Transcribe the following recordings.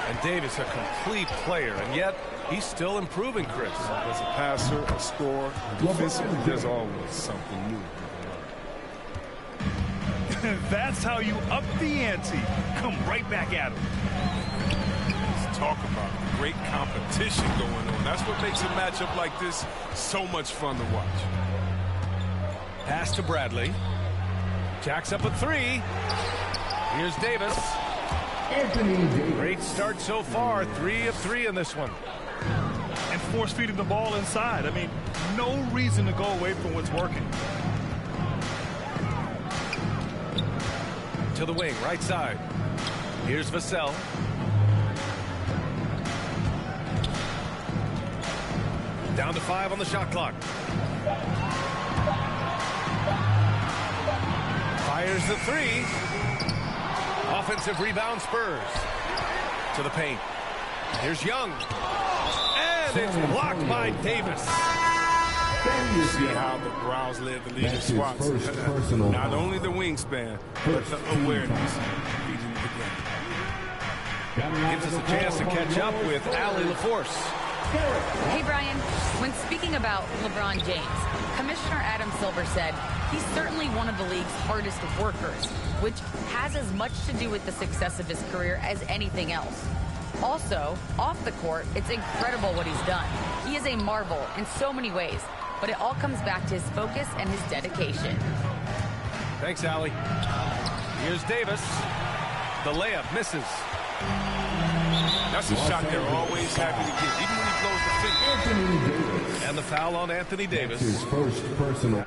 And Davis, a complete player, and yet he's still improving, Chris. As a passer, a scorer, defensively, there's always something new. That's how you up the ante. Come right back at him. Let's talk about great competition going on. That's what makes a matchup like this so much fun to watch. Pass to Bradley. Jacks up a three. Here's Davis. Great start so far. 3 of 3 in this one. And force feeding the ball inside. I mean, no reason to go away from what's working. To the wing, right side. Here's Vassell. Down to 5 on the shot clock. Fires the 3. Offensive rebound, Spurs. To the paint. Here's Young. And it's blocked by Davis. You see how the Browns led the league in swats. Not only the wingspan, but the awareness. Gives us a chance to catch up with Allie LaForce. Hey, Brian. When speaking about LeBron James, Commissioner Adam Silver said he's certainly one of the league's hardest workers, which has as much to do with the success of his career as anything else. Also, off the court, it's incredible what he's done. He is a marvel in so many ways, but it all comes back to his focus and his dedication. Thanks, Allie. Here's Davis. The layup misses. That's a shot they're always happy to get, even when he blows the finger. And the foul on Anthony Davis. His first personal.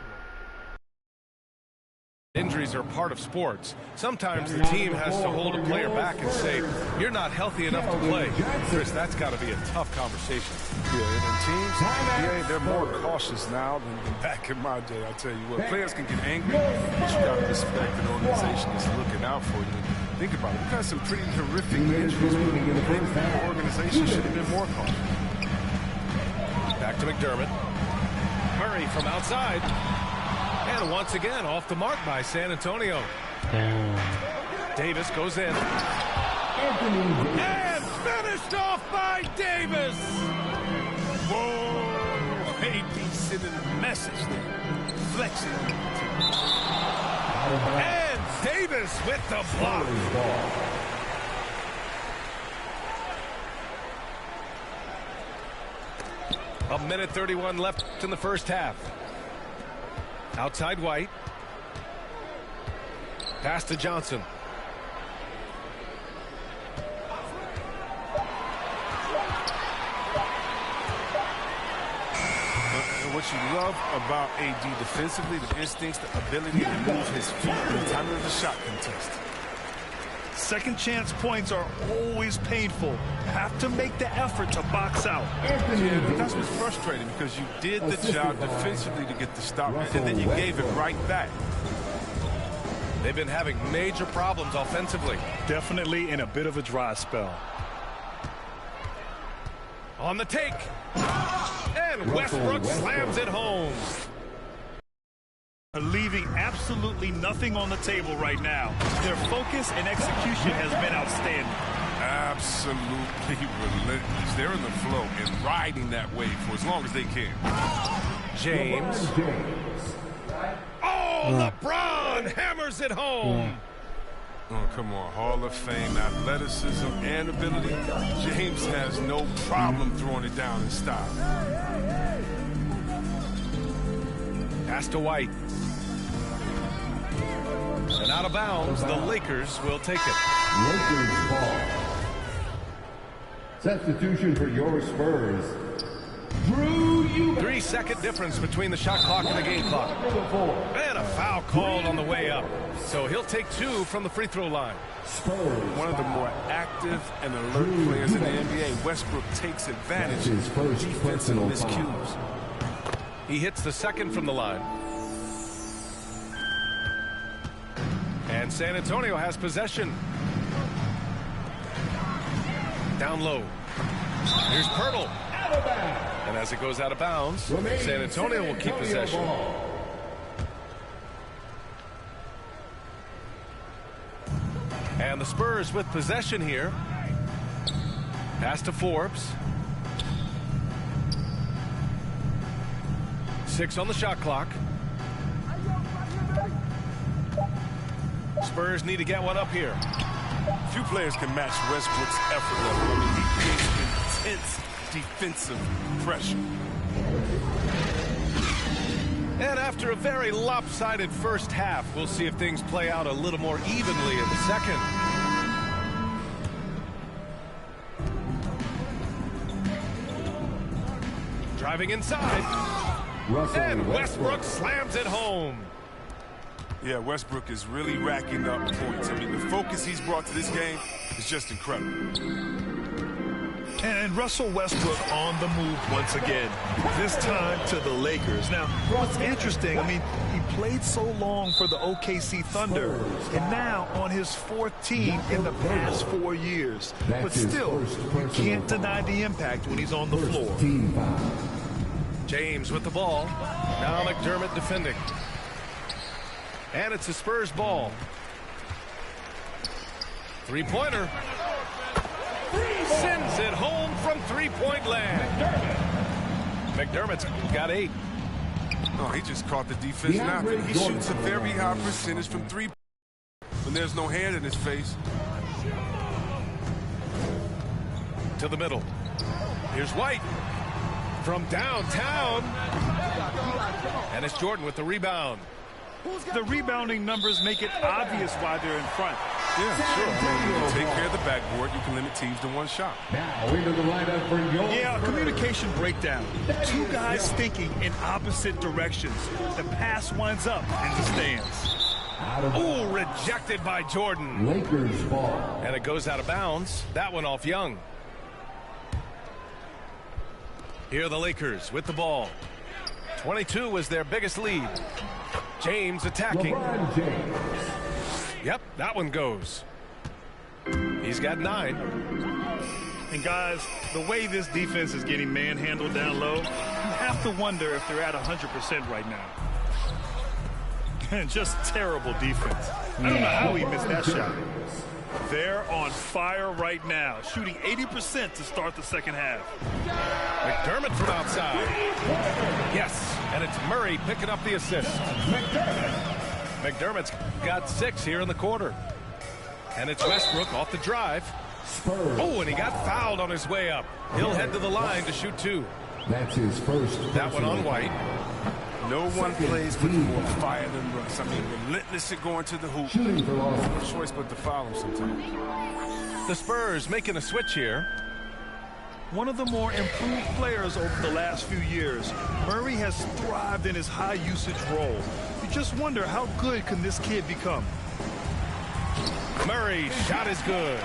Injuries are part of sports. Sometimes the team has to hold a player back and say, you're not healthy enough to play. Chris, that's got to be a tough conversation. Yeah, and teams, they're more cautious now than back in my day. I tell you what, players can get angry, but you got to respect an organization that's looking out for you. Think about it. We've got some pretty horrific injuries. The organization should have been more cautious. Back to McDermott. Murray from outside. And once again, off the mark by San Antonio. Davis goes in. And finished off by Davis. Whoa. AB sending a message there. Flexing. And Davis with the block. A minute 31 left in the first half. Outside White. Pass to Johnson. What you love about AD defensively, the instincts, the ability to move his feet in the time of the shot contest. Second chance points are always painful. Have to make the effort to box out. Yeah, but that's what's frustrating because you did the job defensively to get the stop, and then you gave it right back. They've been having major problems offensively. Definitely in a bit of a dry spell. On the take. And Westbrook slams it home. Leaving absolutely nothing on the table right now. Their focus and execution has been outstanding. Absolutely relentless. They're in the flow and riding that wave for as long as they can. James. Oh, LeBron hammers it home. Oh, come on. Hall of Fame athleticism and ability. James has no problem throwing it down in style. Pass to White. And out of bounds, the Lakers will take it. Lakers ball. Substitution for your Spurs. 3-second difference between the shot clock and the game clock. And a foul called on the way up. So he'll take 2 from the free throw line. One of the more active and alert players in the NBA. Westbrook takes advantage of defensive miscues. He hits the second from the line. And San Antonio has possession. Down low. Here's Pirtle. And as it goes out of bounds, San Antonio will keep possession. And the Spurs with possession here. Pass to Forbes. 6 on the shot clock. Spurs need to get one up here. Few players can match Westbrook's effort level. I mean, he creates intense defensive pressure. And after a very lopsided first half, we'll see if things play out a little more evenly in the second. Driving inside. And Westbrook slams it home. Yeah, Westbrook is really racking up points. I mean, the focus he's brought to this game is just incredible. And Russell Westbrook on the move once again, this time to the Lakers. Now, what's interesting, I mean, he played so long for the OKC Thunder, and now on his 4th team in the past 4 years. But still, you can't deny the impact when he's on the floor. James with the ball. Now McDermott defending. And it's a Spurs ball. Three-pointer. Sends it home from three-point land. McDermott's got 8. Oh, he just caught the defense napping. He shoots a very high percentage from 3 when there's no hand in his face. To the middle. Here's White from downtown. And it's Jordan with the rebound. The rebounding numbers make it obvious why they're in front. Yeah, sure. I mean, you can take care of the backboard. You can limit teams to 1 shot. Now into the lineup for your Yeah, a communication breakdown. 2 guys thinking in opposite directions. The pass winds up in the stands. Ooh, rejected by Jordan. Lakers ball. And it goes out of bounds. That one off Young. Here are the Lakers with the ball. 22 was their biggest lead. James attacking. LeBron James. Yep, that one goes. He's got 9. And guys, the way this defense is getting manhandled down low, you have to wonder if they're at 100% right now. And just terrible defense. I don't know how he missed that shot. They're on fire right now, shooting 80% to start the second half. McDermott from outside. Yes, and it's Murray picking up the assist. McDermott's got 6 here in the quarter. And it's Westbrook off the drive. Oh, and he got fouled on his way up. He'll head to the line to shoot 2. That's his first. That one on White. No one plays with more fire than Russ. I mean, relentless at going to the hoop. No choice but to foul him sometimes. The Spurs making a switch here. One of the more improved players over the last few years, Murray has thrived in his high-usage role. You just wonder how good can this kid become. Murray's shot is good.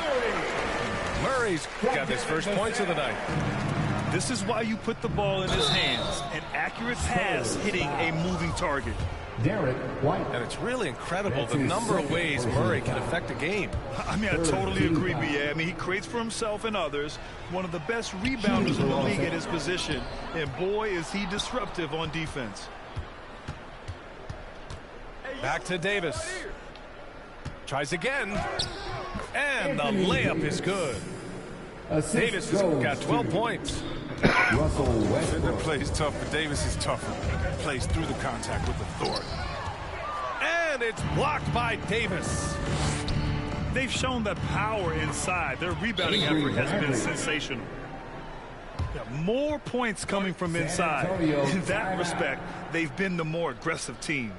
Murray's got his first points of the night. This is why you put the ball in his hands. An accurate pass hitting a moving target. Derek White. And it's really incredible the number of ways Murray can affect a game. I mean, I totally agree, BA. I mean, he creates for himself and others. One of the best rebounders in the league at his position. And boy, is he disruptive on defense. Back to Davis. Tries again. And the layup is good. Davis has got 12 points. Russell Westbrook. Defender plays tough, but Davis is tougher. He plays through the contact with authority. And it's blocked by Davis. They've shown the power inside. Their rebounding effort has been sensational. More points coming from inside. In that respect, they've been the more aggressive team.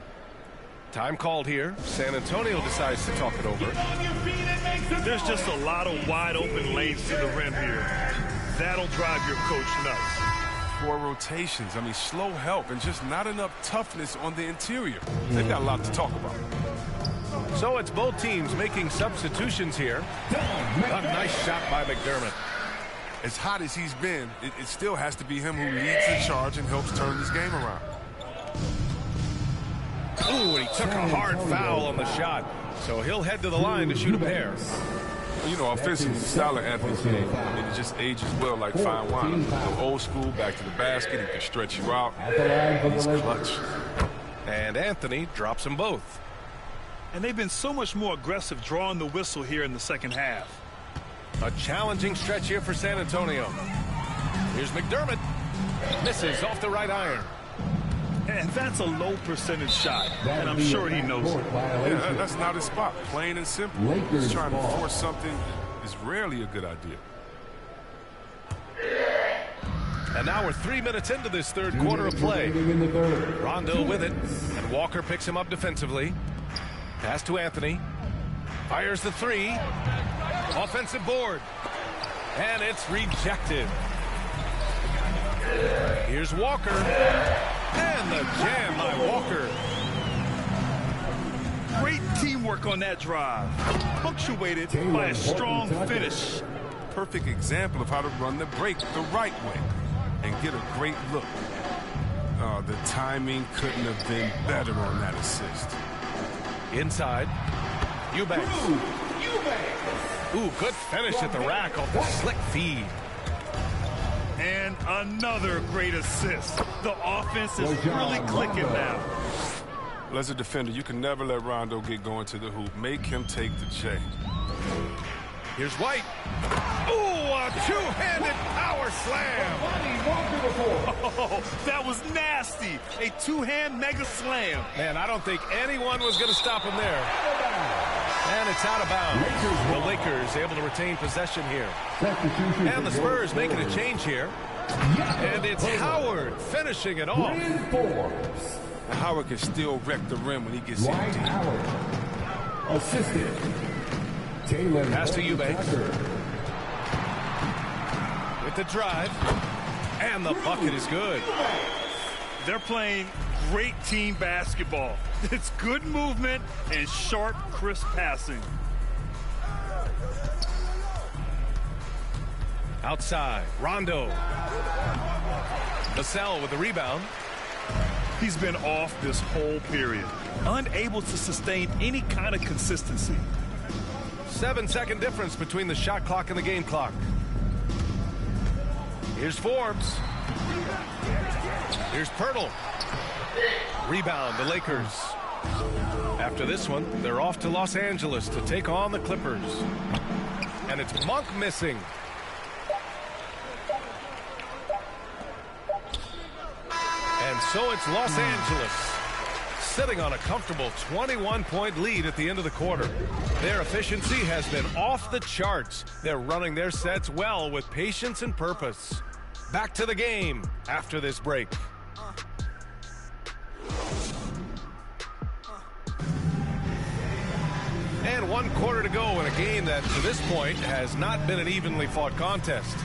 Time called here. San Antonio decides to talk it over. There's just a lot of wide open lanes to the rim here. That'll drive your coach nuts. 4 rotations. I mean, slow help and just not enough toughness on the interior. They've got a lot to talk about. So it's both teams making substitutions here. A nice shot by McDermott. As hot as he's been, it still has to be him who leads the charge and helps turn this game around. Ooh, and he took a hard foul on the shot. So he'll head to the line to shoot a pair. You know, offensively, the style of Anthony's game, it just ages well like fine wine. Go old school, back to the basket, he can stretch you out. He's clutch. And Anthony drops them both. And they've been so much more aggressive drawing the whistle here in the second half. A challenging stretch here for San Antonio. Here's McDermott. Misses off the right iron. And that's a low percentage shot, and I'm sure he knows it. Yeah, that's not his spot. Plain and simple. Just trying to force something is rarely a good idea. And now we're 3 minutes into this third quarter of play. Rondo with it, and Walker picks him up defensively. Pass to Anthony. Fires the three. Offensive board. And it's rejected. Here's Walker. And the jam by Walker. Great teamwork on that drive. Punctuated by a strong finish. Perfect example of how to run the break the right way and get a great look. Oh, the timing couldn't have been better on that assist. Inside. Eubanks. Ooh, good finish at the rack off the slick feed. And another great assist. The offense is really clicking now. Well, as a defender, you can never let Rondo get going to the hoop. Make him take the change. Here's White. Ooh, a two-handed power slam. Oh, that was nasty. A two-hand mega slam. Man, I don't think anyone was going to stop him there. And it's out of bounds. The Lakers able to retain possession here. And the Spurs making a change here. And it's Howard finishing it off. Howard can still wreck the rim when he gets empty. Assisted. Pass to Eubanks. With the drive. And the bucket is good. They're playing great team basketball. It's good movement and sharp, crisp passing. Outside, Rondo. Vassell with the rebound. He's been off this whole period, unable to sustain any kind of consistency. 7-second difference between the shot clock and the game clock. Here's Forbes. Here's Pirtle. Rebound, the Lakers. After this one, they're off to Los Angeles to take on the Clippers. And it's Monk missing. And so it's Los Angeles, sitting on a comfortable 21-point lead at the end of the quarter. Their efficiency has been off the charts. They're running their sets well with patience and purpose. Back to the game after this break. And 1 quarter to go in a game that, to this point, has not been an evenly fought contest.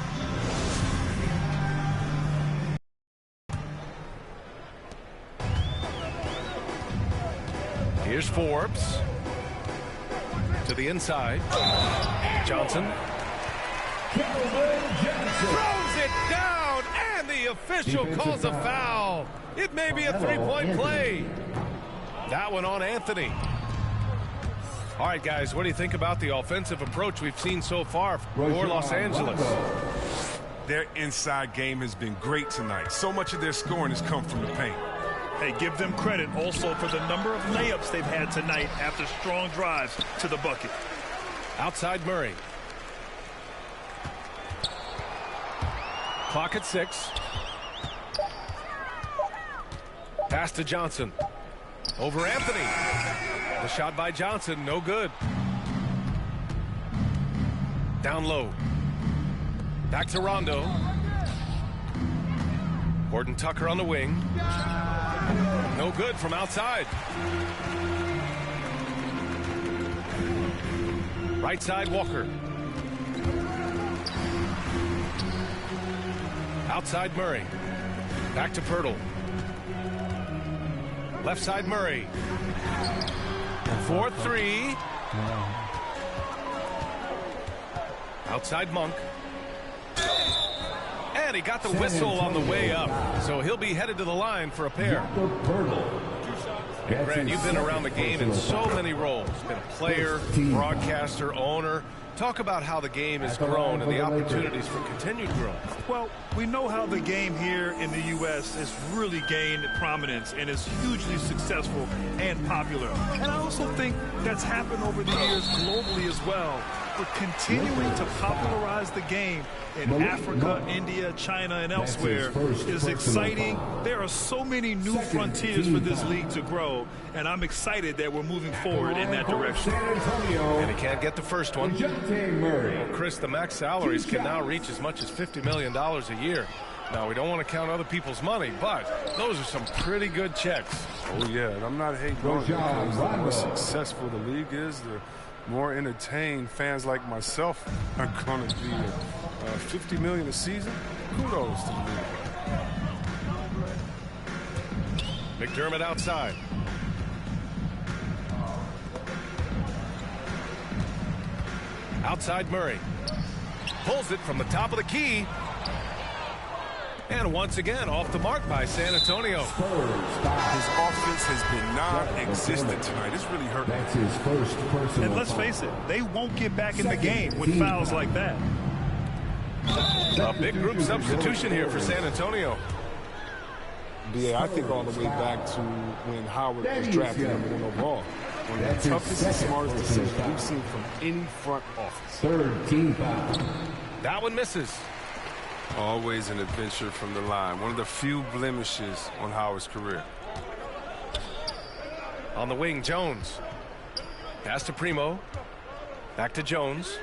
Here's Forbes. To the inside. Johnson. Throws it down, and the official calls a foul. It may be a three-point play. That one on Anthony. All right, guys, what do you think about the offensive approach we've seen so far for Los Angeles? Their inside game has been great tonight. So much of their scoring has come from the paint. Hey, give them credit also for the number of layups they've had tonight after strong drives to the bucket. Outside Murray. Clock at 6. Pass to Johnson. Over Anthony. The shot by Johnson, no good. Down low. Back to Rondo. Horton Tucker on the wing. No good from outside. Right side, Walker. Outside, Murray. Back to Pirtle. Left side, Murray. 4-3. Outside, Monk. And he got the whistle on the way up, so he'll be headed to the line for a pair. Grant, you've been around the game in so many roles. Been a player, broadcaster, owner. Talk about how the game has grown and the opportunities for continued growth. Well, we know how the game here in the U.S. has really gained prominence and is hugely successful and popular. And I also think that's happened over the years globally as well. but continuing to popularize the game in Africa, India, China, and elsewhere is exciting. There are so many new frontiers for this league to grow, and I'm excited that we're moving forward in that direction. And he can't get the first one. Well, Chris, the max salaries can now reach as much as $50 million a year. Now, we don't want to count other people's money, but those are some pretty good checks. Oh, yeah, and I'm not hating on it because the more successful the league is, the more entertained fans like myself are going to be. $50 million a season, kudos to the league. McDermott outside. Outside Murray. Pulls it from the top of the key. And once again, off the mark by San Antonio. His offense has been non-existent tonight. It's really hurt. That's his first personal And let's face it, they won't get back in the game with fouls like that. A big group substitution here for San Antonio. Yeah, I think all the way back to when Howard was drafted #1 overall. One of the toughest and smartest decisions we've seen from any front office. Third team foul. That one misses. Always an adventure from the line. One of the few blemishes on Howard's career. On the wing, Jones. Pass to Primo. Back to Jones.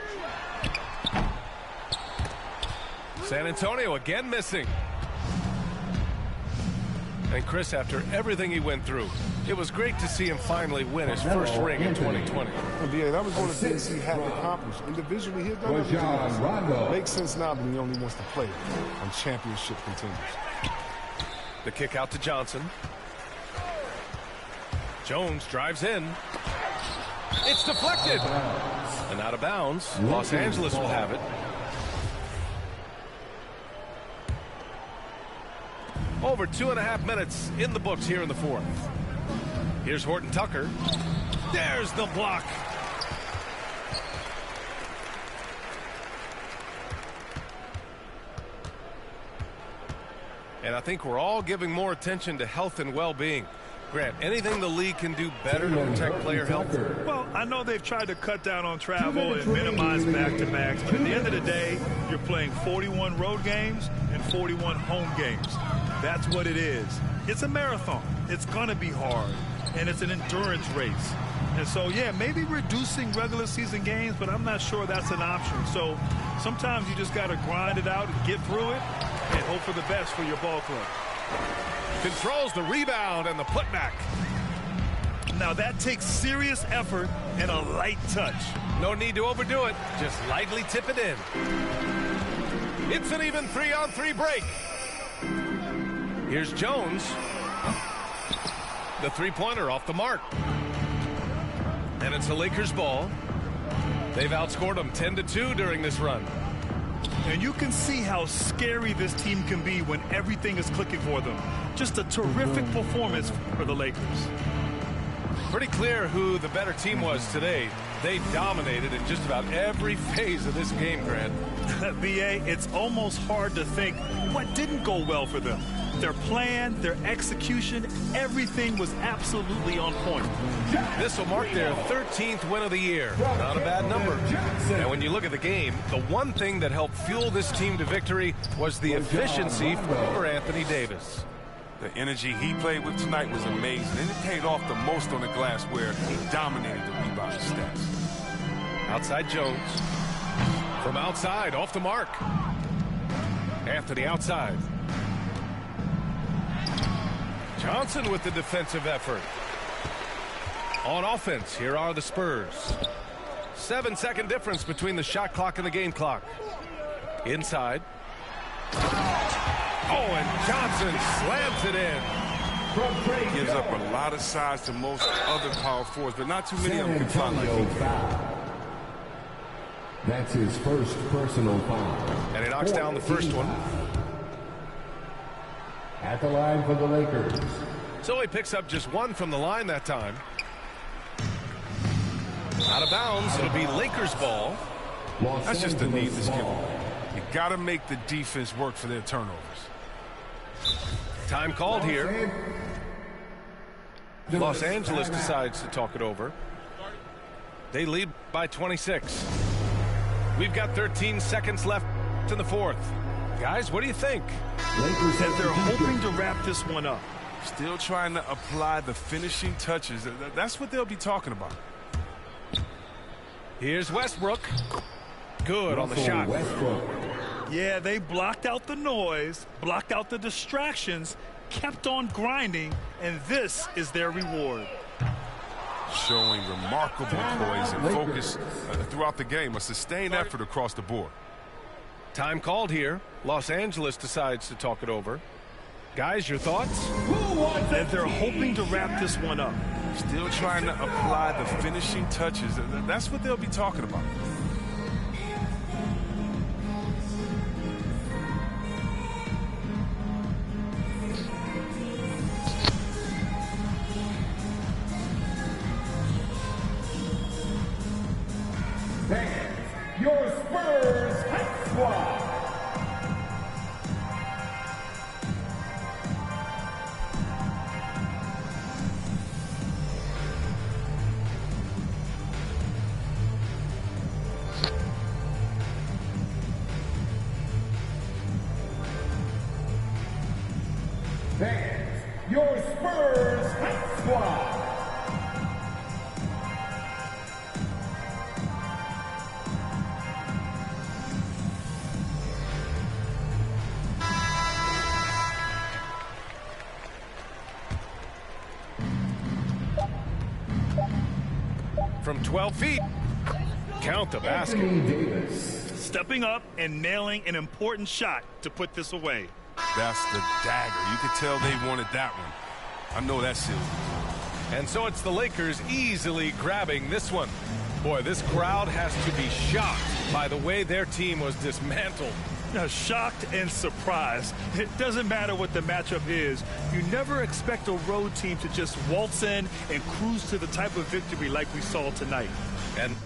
San Antonio again missing. And Chris, after everything he went through, it was great to see him finally win his first ring in 2020. Yeah, that was one of the things he had accomplished. Individually, he had done everything. Makes sense now that he only wants to play on championship contenders. The kick out to Johnson. Jones drives in. It's deflected. And out of bounds. Los Angeles will have it. Over 2.5 minutes in the books here in the fourth. Here's Horton Tucker. There's the block. And I think we're all giving more attention to health and well-being. Grant, anything the league can do better to protect player health? Well, I know they've tried to cut down on travel and minimize back-to-backs, but at the end of the day, you're playing 41 road games and 41 home games. That's what it is. It's a marathon. It's going to be hard, and it's an endurance race. And so, yeah, maybe reducing regular season games, but I'm not sure that's an option. So sometimes you just got to grind it out and get through it and hope for the best for your ball club. Controls the rebound and the putback. Now that takes serious effort and a light touch. No need to overdo it. Just lightly tip it in. It's an even 3-on-3 break. Here's Jones. The three-pointer off the mark. And it's a Lakers ball. They've outscored them 10-2 during this run. And you can see how scary this team can be when everything is clicking for them. Just a terrific performance for the Lakers. Pretty clear who the better team was today. They dominated in just about every phase of this game, Grant. BA, it's almost hard to think what didn't go well for them. Their plan, their execution, everything was absolutely on point. This will mark their 13th win of the year. Not a bad number. And when you look at the game, the one thing that helped fuel this team to victory was the efficiency for Anthony Davis. The energy he played with tonight was amazing, and it paid off the most on the glass where he dominated the rebound stats. Outside Jones. From outside, off the mark. Anthony outside. Johnson with the defensive effort. On offense, here are the Spurs. 7-second difference between the shot clock and the game clock. Inside. Oh, and Johnson slams it in. Gives up a lot of size to most other power forwards, but not too many of them can fly like he can. That's his first personal foul. And he knocks down the first one. At the line for the Lakers. So he picks up just one from the line that time. Out of bounds, it'll be Lakers ball. That's just a needless giveaway. You got to make the defense work for their turnovers. Time called here. Los Angeles decides to talk it over. They lead by 26. We've got 13 seconds left in the fourth. Guys, what do you think? Lakers And they're hoping to wrap this one up. Still trying to apply the finishing touches. That's what they'll be talking about. Here's Westbrook. Good on the shot. Westbrook. Yeah, they blocked out the noise, blocked out the distractions, kept on grinding, and this is their reward. Showing remarkable poise and focus throughout the game. A sustained effort across the board. Time called here. Los Angeles decides to talk it over. Guys, your thoughts? And they're hoping to wrap this one up. Still trying to apply the finishing touches. That's what they'll be talking about. Your Spurs Hype Squad. Fans, your Spurs Hype Squad. From 12 feet. Count the basket. Stepping up and nailing an important shot to put this away. That's the dagger. You could tell they wanted that one. I know that seals it. And so it's the Lakers easily grabbing this one. Boy, this crowd has to be shocked by the way their team was dismantled. Shocked and surprised. It doesn't matter what the matchup is. You never expect a road team to just waltz in and cruise to the type of victory like we saw tonight. And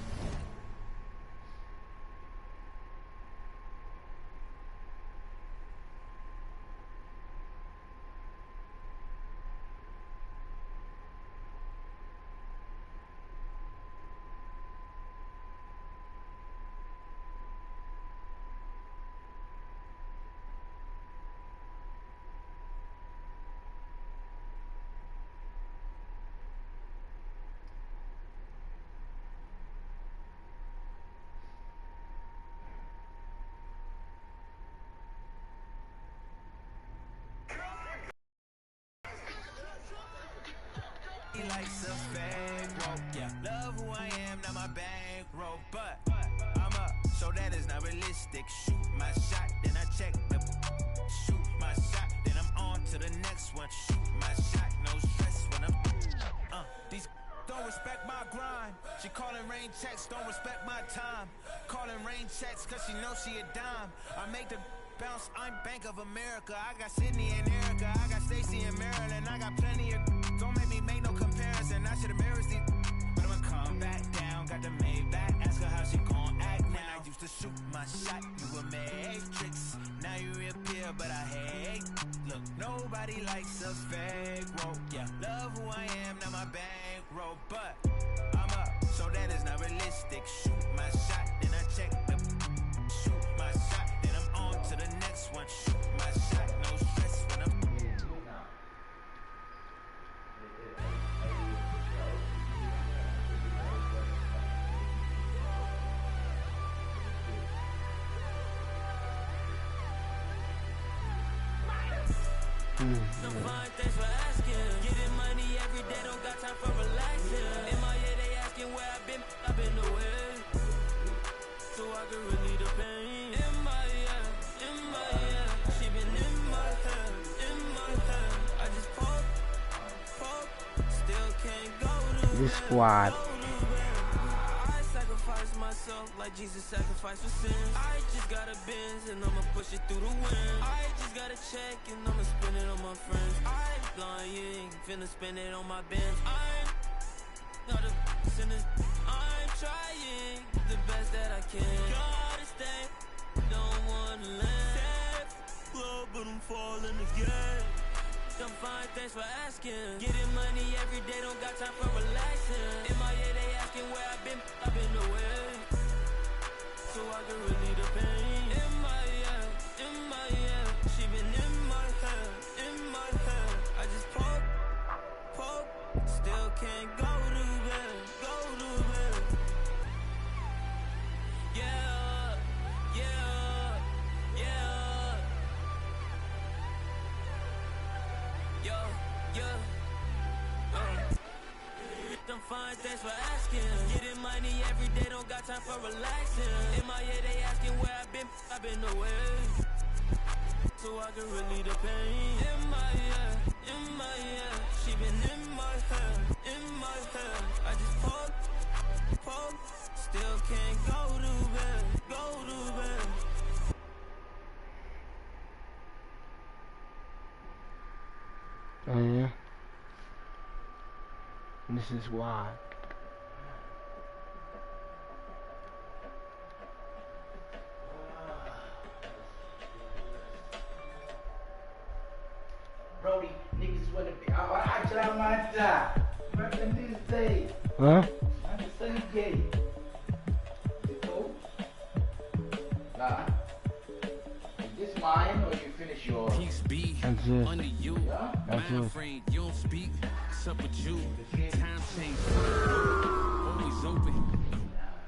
Likes a fake, yeah. Love who I am, not my bankroll, but I'm up, so that is not realistic. Shoot my shot, then I check the shoot my shot, then I'm on to the next one. Shoot my shot, no stress when I'm these don't respect my grind. She calling rain checks, don't respect my time. Calling rain checks, cause she knows she a dime. I make the bounce, I'm Bank of America. I got Sydney and Erica, I got Stacy and Maryland. I got plenty of, don't make me make no comparison. I should embarrass these, but I'ma come back down. Got the Maybach, ask her how she gon' act now. I used to shoot my shot, you a matrix. Now you reappear, but I hate. Look, nobody likes a fake rope, yeah. Love who I am, not my bankroll, but I'm up, so that is not realistic. Shoot my shot, then I check the shoot my shot, then I'm on to the next one. Shoot my shot, no stress when I'm Some fine things for asking. Getting money every day, don't got time for relaxing. In my head, they asking where I've been away. So I can relieve the pain. In my head, she been in my head. I just pop, still can't go to This squad. I sacrifice myself like Jesus sacrificed for sin. I just got a Benz and I'ma push it through the wind. I just got a check and I'ma spend it on my friends. I'm lying, finna spend it on my Benz. I'm not a sinner. I'm trying the best that I can. Gotta stay, don't wanna land. Club, but I'm falling again. Some fine thanks for asking. Getting money every day, don't got time for relaxing. In my head, they asking where I've been away. so I can relieve the pain. In my head, she been in my head. I just poke, still can't go to bed. Yeah. I'm fine, thanks for asking. Getting money every day, don't got time for relaxing. In my head, they asking where I've been away. So I can relieve the pain. In my head, she been in my head. I just poke, still can't go to bed. Oh yeah. This is why. Brody, niggas wanna be I try my job. Back in these days. Huh? I'm the same gay. You cool? Nah. Is this mine or you finish yours? Peace be That's it. under you. Yeah? That's Mind it. frame, you don't speak. What's up with you? Time change. Always open.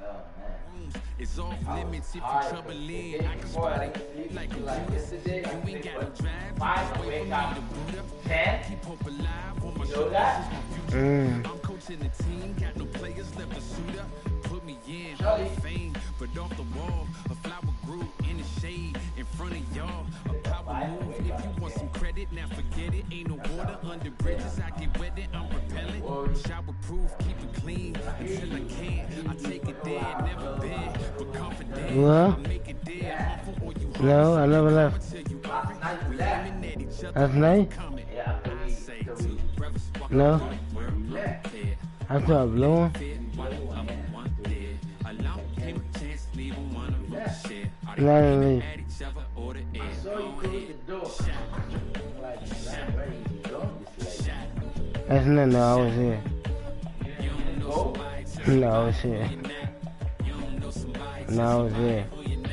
Oh man. It's off limits if you trouble in. I can spot it like a Judas. You ain't got no drive. Five, Wait wake for me up. to boot up. 10. Keep hope alive on my You know shoulders. that? This is my future. Mm. I'm coaching the team. Got no players left to suit up. Put me in Charlie. Hall of Fame, but off the wall, a flower grew in the shade in front of y'all. A power move. If you want some credit, now forget it. Ain't no water under bridges. I get wetted, I'm repellent. Shower proof, keep it clean until I can. I take it there, never been, but confident. What? I make it there. Awful or you No, I never left. tell you Last night we we left. eliminate each other. That's nice. Comment. Yeah, I say two brothers walk No. around the world. left. Dead. I thought blowing. Fit, one of them, one dead. Along came a chance, leaving one of them to share. Are they Let me aiming leave. at each other or the air? So you Go close ahead. the door. Shot, Like, where you going this way? shot. That's nothing. No, I was here. You don't know Oh. somebody till No, I was here. you're not. You don't know somebody till No, I was somebody here. who you're not.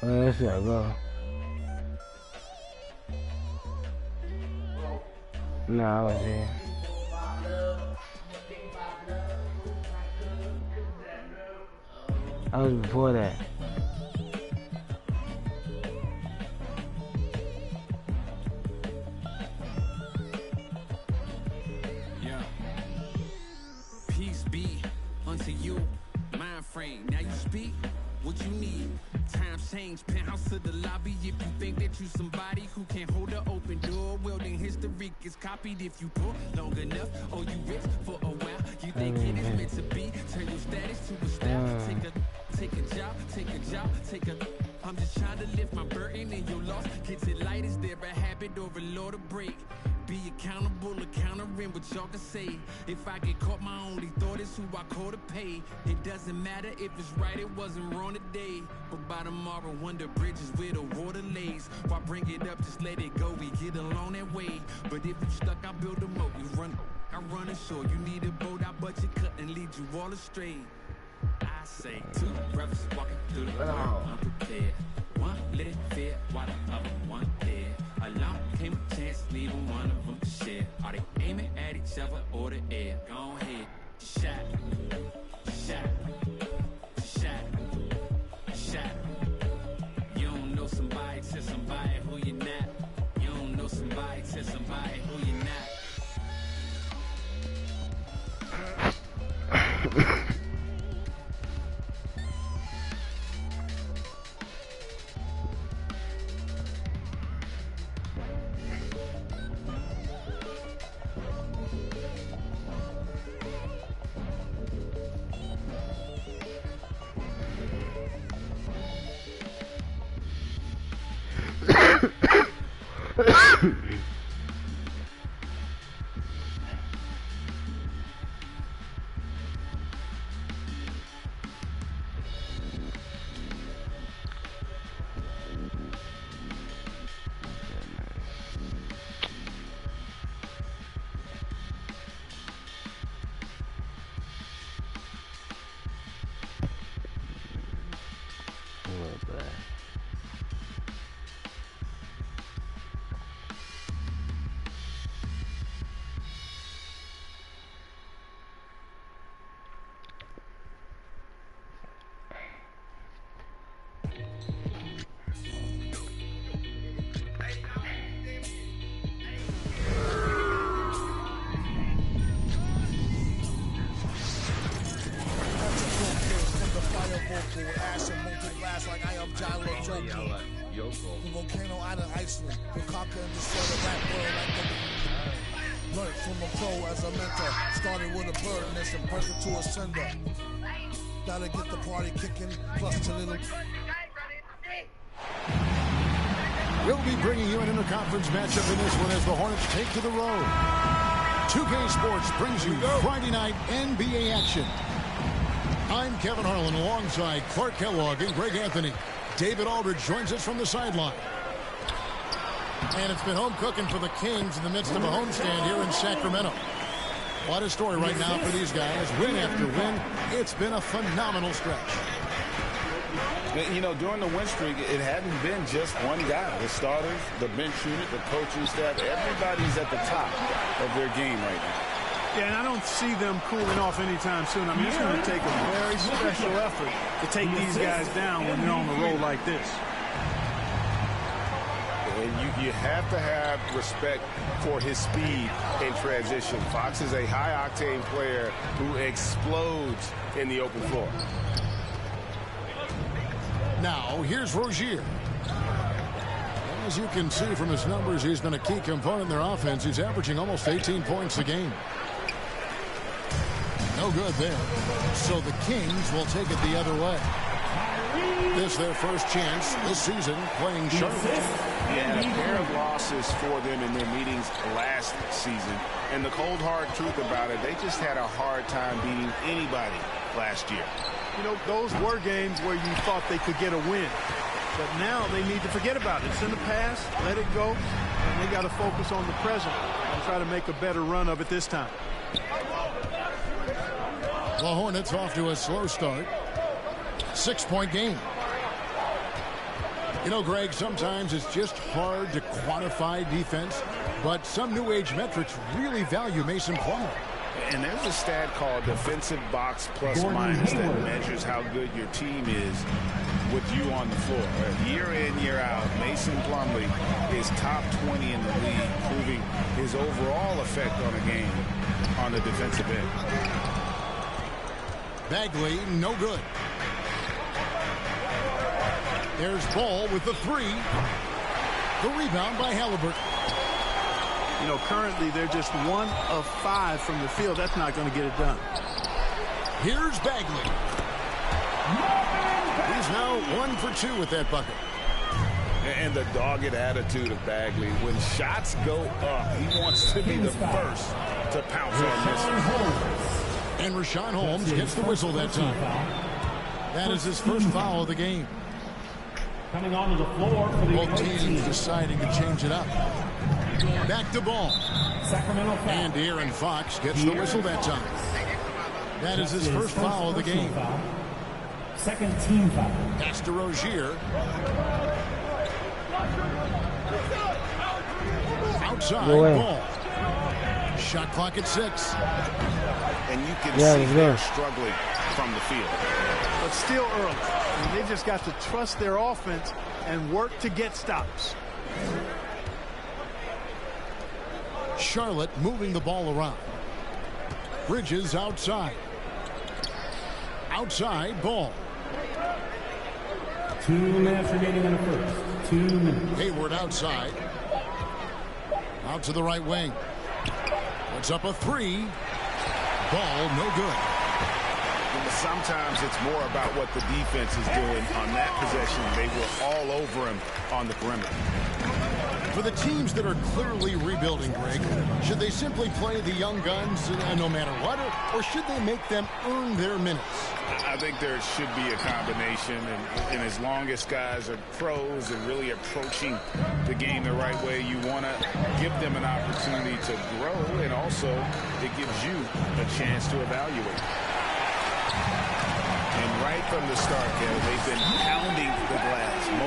Well, that's it, bro. No, I was here. I was before that. Yeah. Peace be unto you, mind frame. Now you speak what you need. Times change, penthouse to the lobby. If you think that you somebody who can hold an open door, well then history gets copied. If you pull long enough, or you rich for a while, you think it is meant to be. Turn your status to a style. Take a job, take a. I'm just trying to lift my burden and your loss. Gets it light, is there a habit or a law to break? Be accountable, countering what y'all can say. If I get caught, my only thought is who I call to pay. It doesn't matter if it's right, it wasn't wrong today. But by tomorrow, wonder bridges where the water lays. Why bring it up, just let it go, we get along that way. But if you stuck, I build a moat, you run, I run ashore. You need a boat, I budget cut and lead you all astray. I say two brothers walking through the world unprepared. One let it fear while the other one dead. Along came a chance, leaving one of them to share. Are they aiming at each other or the air? Go ahead, shot, shot, shot, shot. You don't know somebody till somebody who you're not. You don't know somebody till somebody who you're not. but The volcano out of Iceland, who conquer and destroy the rap world like the learned from a pro as a mentor. Started with a bird nest and burnt it to a sender. Gotta get the party kicking, plus to little. We'll be bringing you an interconference matchup in this one as the Hornets take to the road. 2K Sports brings you Friday night NBA action. I'm Kevin Harlan alongside Clark Kellogg and Greg Anthony. David Aldridge joins us from the sideline. And it's been home cooking for the Kings in the midst of a homestand here in Sacramento. What a story right now for these guys. Win after win. It's been a phenomenal stretch. You know, during the win streak, it hadn't been just one guy. The starters, the bench unit, the coaching staff, everybody's at the top of their game right now. Yeah, and I don't see them cooling off anytime soon. I mean, it's going to take a very special effort to take these guys down when they're on the road like this. And you have to have respect for his speed in transition. Fox is a high-octane player who explodes in the open floor. Now, here's Rozier. As you can see from his numbers, he's been a key component in their offense. He's averaging almost 18 points a game. No good there. So the Kings will take it the other way. This their first chance this season playing Charlotte. Yeah, a pair of losses for them in their meetings last season. And the cold hard truth about it, they just had a hard time beating anybody last year. You know, those were games where you thought they could get a win. But now they need to forget about it. It's in the past, let it go, and they got to focus on the present and try to make a better run of it this time. The Hornets off to a slow start. 6-point game. You know, Greg, sometimes it's just hard to quantify defense, but some new age metrics really value Mason Plumlee. And there's a stat called defensive box plus minus that measures how good your team is with you on the floor. Year in, year out, Mason Plumlee is top 20 in the league, proving his overall effect on a game on the defensive end. Bagley, no good. There's Ball with the three. The rebound by Halliburton. You know, currently they're just 1 of 5 from the field. That's not going to get it done. Here's Bagley. He's now 1 for 2 with that bucket. And the dogged attitude of Bagley. When shots go up, he wants to be the first to pounce on this. And Rashawn Holmes gets the whistle that time. That is his first foul of the game. Coming onto the floor for the both teams deciding to change it up. Back to Ball. Sacramento foul. And Aaron Fox gets the whistle that time. That is his first foul of the game. Second team foul. Pass to Rozier. Outside Ball. Shot clock at 6. And you can see they're struggling from the field. But still early. I mean, they just got to trust their offense and work to get stops. Charlotte moving the ball around. Bridges outside. Outside Ball. 2 minutes remaining in the first. 2 minutes. Hayward outside. Out to the right wing. Puts up a 3. Ball no good. Sometimes it's more about what the defense is doing on that possession. They were all over him on the perimeter. For the teams that are clearly rebuilding, Greg, should they simply play the young guns no matter what, or should they make them earn their minutes? I think there should be a combination, and as long as guys are pros and really approaching the game the right way, you want to give them an opportunity to grow, and also it gives you a chance to evaluate. And right from the start, Kevin, they've been pounding the glass.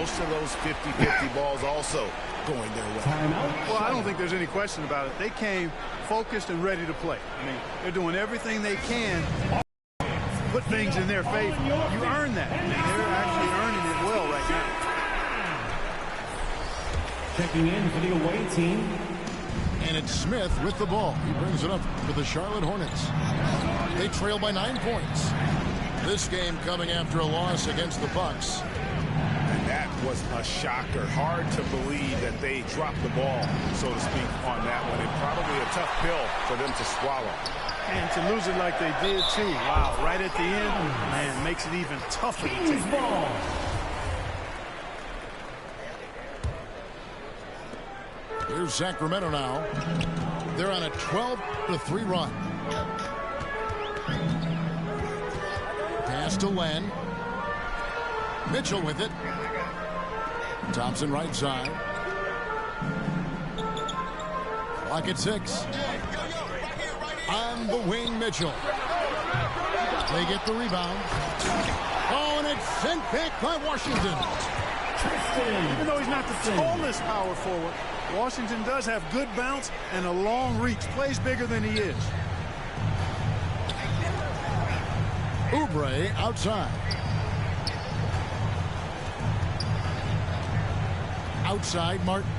most of those 50-50 balls also going their way. Well, I don't think there's any question about it. They came focused and ready to play. I mean, they're doing everything they can to put things in their favor. You earn that. I mean, they're actually earning it well right now. Checking in for the away team. And it's Smith with the ball. He brings it up for the Charlotte Hornets. They trail by 9 points. This game coming after a loss against the Bucks. And that was a shocker. Hard to believe that they dropped the ball, so to speak, on that one. And probably a tough pill for them to swallow. And to lose it like they did, too. Wow, right at the end, man, makes it even tougher to take. Ball. Here's Sacramento now. They're on a 12-3 run. Pass to Len. Mitchell with it. Thompson right side. Clock at 6. On the wing, Mitchell. They get the rebound. Oh, and it's sent back by Washington. Even though he's not the tallest power forward, Washington does have good bounce and a long reach. Plays bigger than he is. Oubre outside. Outside, Martin.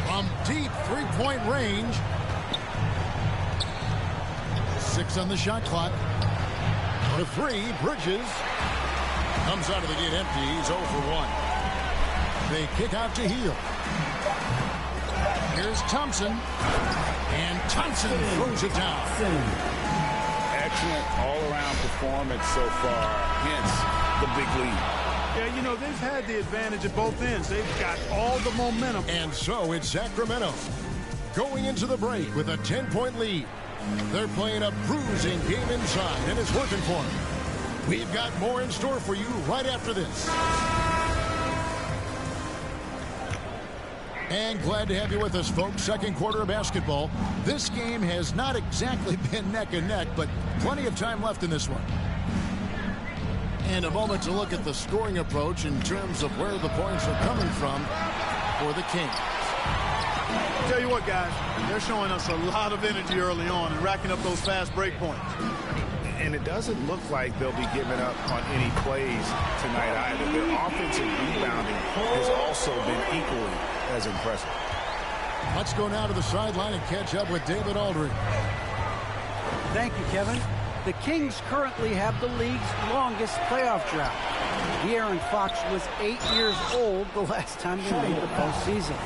From deep three-point range. 6 on the shot clock. The 3, Bridges. Comes out of the gate empty. He's 0 for 1. They kick out to Hield. Here's Thompson. And Thompson throws it down. Excellent all-around performance so far, hence the big lead. Yeah, you know, they've had the advantage at both ends. They've got all the momentum. And so it's Sacramento going into the break with a 10-point lead. They're playing a bruising game inside, and it's working for them. We've got more in store for you right after this. And glad to have you with us, folks. Second quarter of basketball. This game has not exactly been neck and neck, but plenty of time left in this one. And a moment to look at the scoring approach in terms of where the points are coming from for the Kings. I'll tell you what, guys, they're showing us a lot of energy early on and racking up those fast break points. And it doesn't look like they'll be giving up on any plays tonight either. Their offensive rebounding has also been equally as impressive. Let's go now to the sideline and catch up with David Aldridge. Thank you, Kevin. The Kings currently have the league's longest playoff drought. De'Aaron Fox was 8 years old the last time they made the postseason.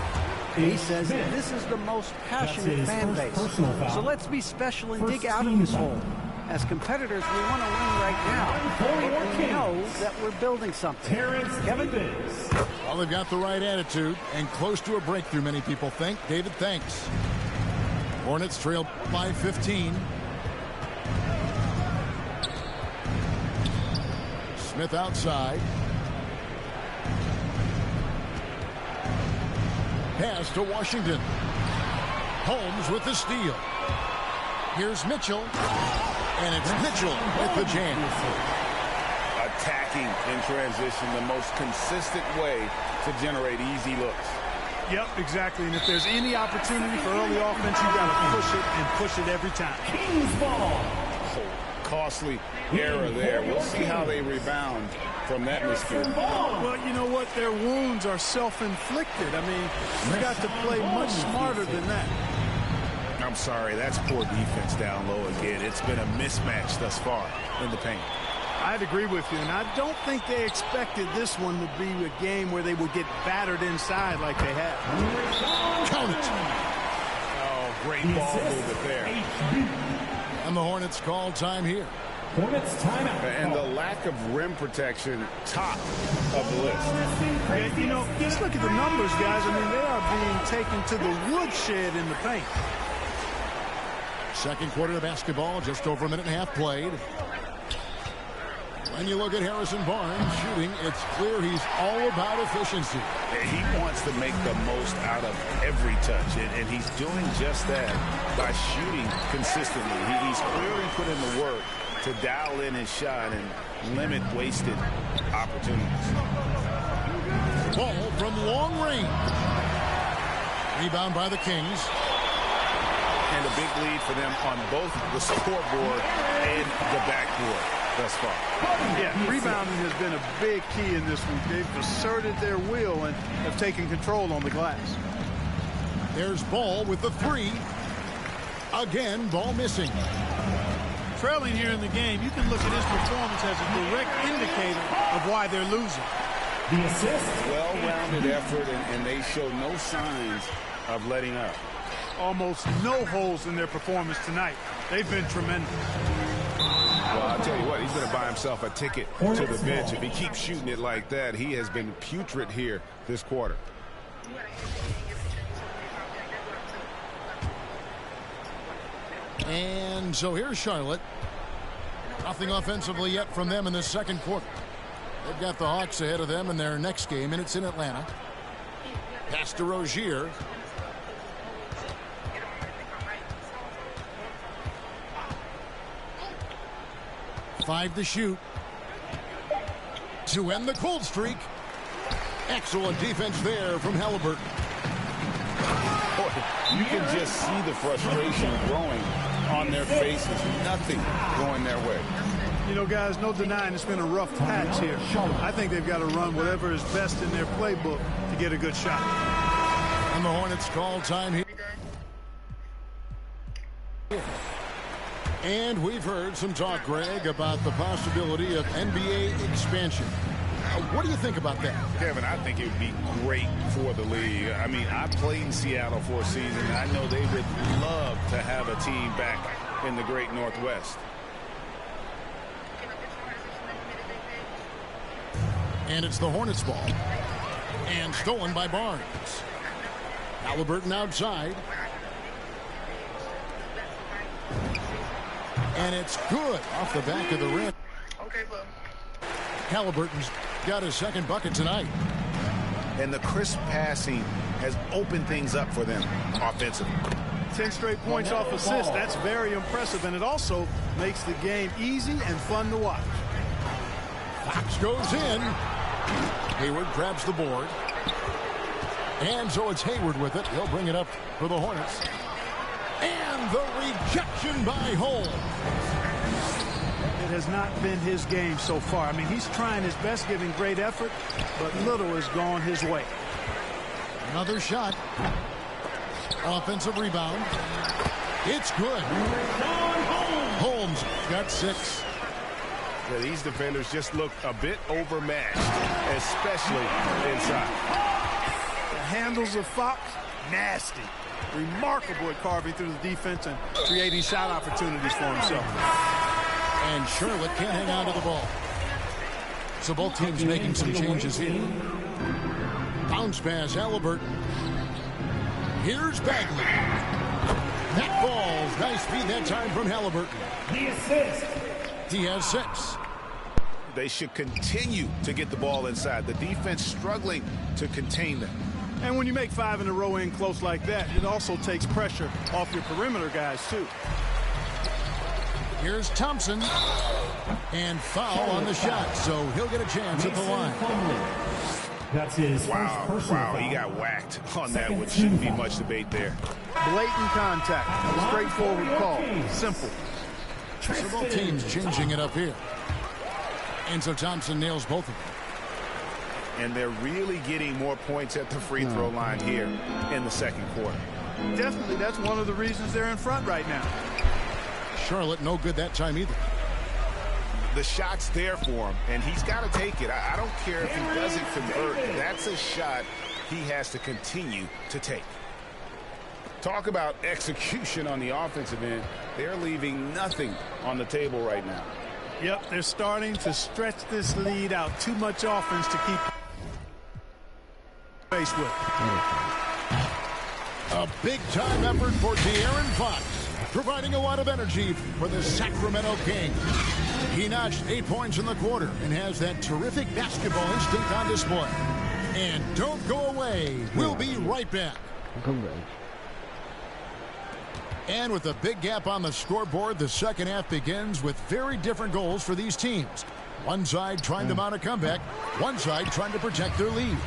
He says this is the most passionate fan base. So let's be special and dig out of this hole. As competitors, we want to win right now. But we know that we're building something. Kevin? Well, they've got the right attitude and close to a breakthrough, many people think. David, thanks. Hornets trail by 15. Smith outside. Pass to Washington. Holmes with the steal. Here's Mitchell. And it's Mitchell with the jam. Attacking in transition, the most consistent way to generate easy looks. Yep, exactly. And if there's any opportunity for early offense, you got to push it and push it every time. Kings ball. Costly error there. We'll see how they rebound from that miscue. Well, you know what? Their wounds are self-inflicted. I mean, you got to play much smarter than that. I'm sorry, that's poor defense down low again. It's been a mismatch thus far in the paint. I'd agree with you, and I don't think they expected this one to be a game where they would get battered inside like they have. Count it. Oh, great ball movement there. And the Hornets call time here. Hornets timeout. And the lack of rim protection, top of the list. Yeah, you know, just look at the numbers, guys. I mean, they are being taken to the woodshed in the paint. Second quarter of basketball, just over a minute and a half played. When you look at Harrison Barnes shooting, it's clear he's all about efficiency. He wants to make the most out of every touch, and he's doing just that by shooting consistently. He's clearly put in the work to dial in his shot and limit wasted opportunities. long range. Rebound by the Kings. And a big lead for them on both the scoreboard and the backboard thus far. Yeah, rebounding has been a big key in this one. They've asserted their will and have taken control on the glass. There's Ball with the three. Again, Ball missing. Trailing here in the game, you can look at his performance as a direct indicator of why they're losing. The assist. Well-rounded effort, and they show no signs of letting up. Almost no holes in their performance tonight. They've been tremendous. Well, I'll tell you what, he's going to buy himself a ticket to the bench. If he keeps shooting it like that, he has been putrid here this quarter. And so here's Charlotte. Nothing offensively yet from them in the second quarter. They've got the Hawks ahead of them in their next game, and it's in Atlanta. Pass to Rozier. Five to shoot. To end the cold streak. Excellent defense there from Halliburton. You can just see the frustration growing on their faces. Nothing going their way. You know, guys, no denying it's been a rough patch here. I think they've got to run whatever is best in their playbook to get a good shot. And the Hornets call time here. And we've heard some talk, Greg, about the possibility of NBA expansion. What do you think about that? Kevin, I think it would be great for the league. I mean, I played in Seattle for a season. And I know they would love to have a team back in the great Northwest. And it's the Hornets ball. And stolen by Barnes. Halliburton outside. And it's good off the back of the rim. Okay, bud. Halliburton's got his second bucket tonight. And the crisp passing has opened things up for them offensively. 10 straight points off assists. That's very impressive, and it also makes the game easy and fun to watch. Fox goes in. Hayward grabs the board. And so it's Hayward with it. He'll bring it up for the Hornets. And the rejection by Holmes. It has not been his game so far. I mean, he's trying his best, giving great effort, but little has gone his way. Another shot. Offensive rebound. It's good. Holmes got 6. Yeah, these defenders just look a bit overmatched, especially inside. The handles of Fox, nasty. Remarkable at carving through the defense and creating shot opportunities for himself. And Charlotte can't hang on to the ball. So both teams making some changes here. Bounce pass, Halliburton. Here's Bagley. That falls. Nice feed that time from Halliburton. The assist. He has 6. They should continue to get the ball inside. The defense struggling to contain them. And when you make 5 in a row in close like that, it also takes pressure off your perimeter guys, too. Here's Thompson. And foul on the shot, so he'll get a chance at the line. That's his Wow, he got whacked on that, which shouldn't be much debate there. Blatant contact. Straightforward call. Simple. So both teams changing it up here. And so Thompson nails both of them. And they're really getting more points at the free throw line here in the second quarter. Definitely, that's one of the reasons they're in front right now. Charlotte no good that time either. The shot's there for him, and he's got to take it. I don't care if he doesn't convert. That's a shot he has to continue to take. Talk about execution on the offensive end. They're leaving nothing on the table right now. Yep, they're starting to stretch this lead out. Too much offense to keep pace with. A big-time effort for De'Aaron Fox, providing a lot of energy for the Sacramento Kings. He notched 8 points in the quarter and has that terrific basketball instinct on display. And don't go away. We'll be right back. And with a big gap on the scoreboard, the second half begins with very different goals for these teams. One side trying to mount a comeback, one side trying to protect their lead.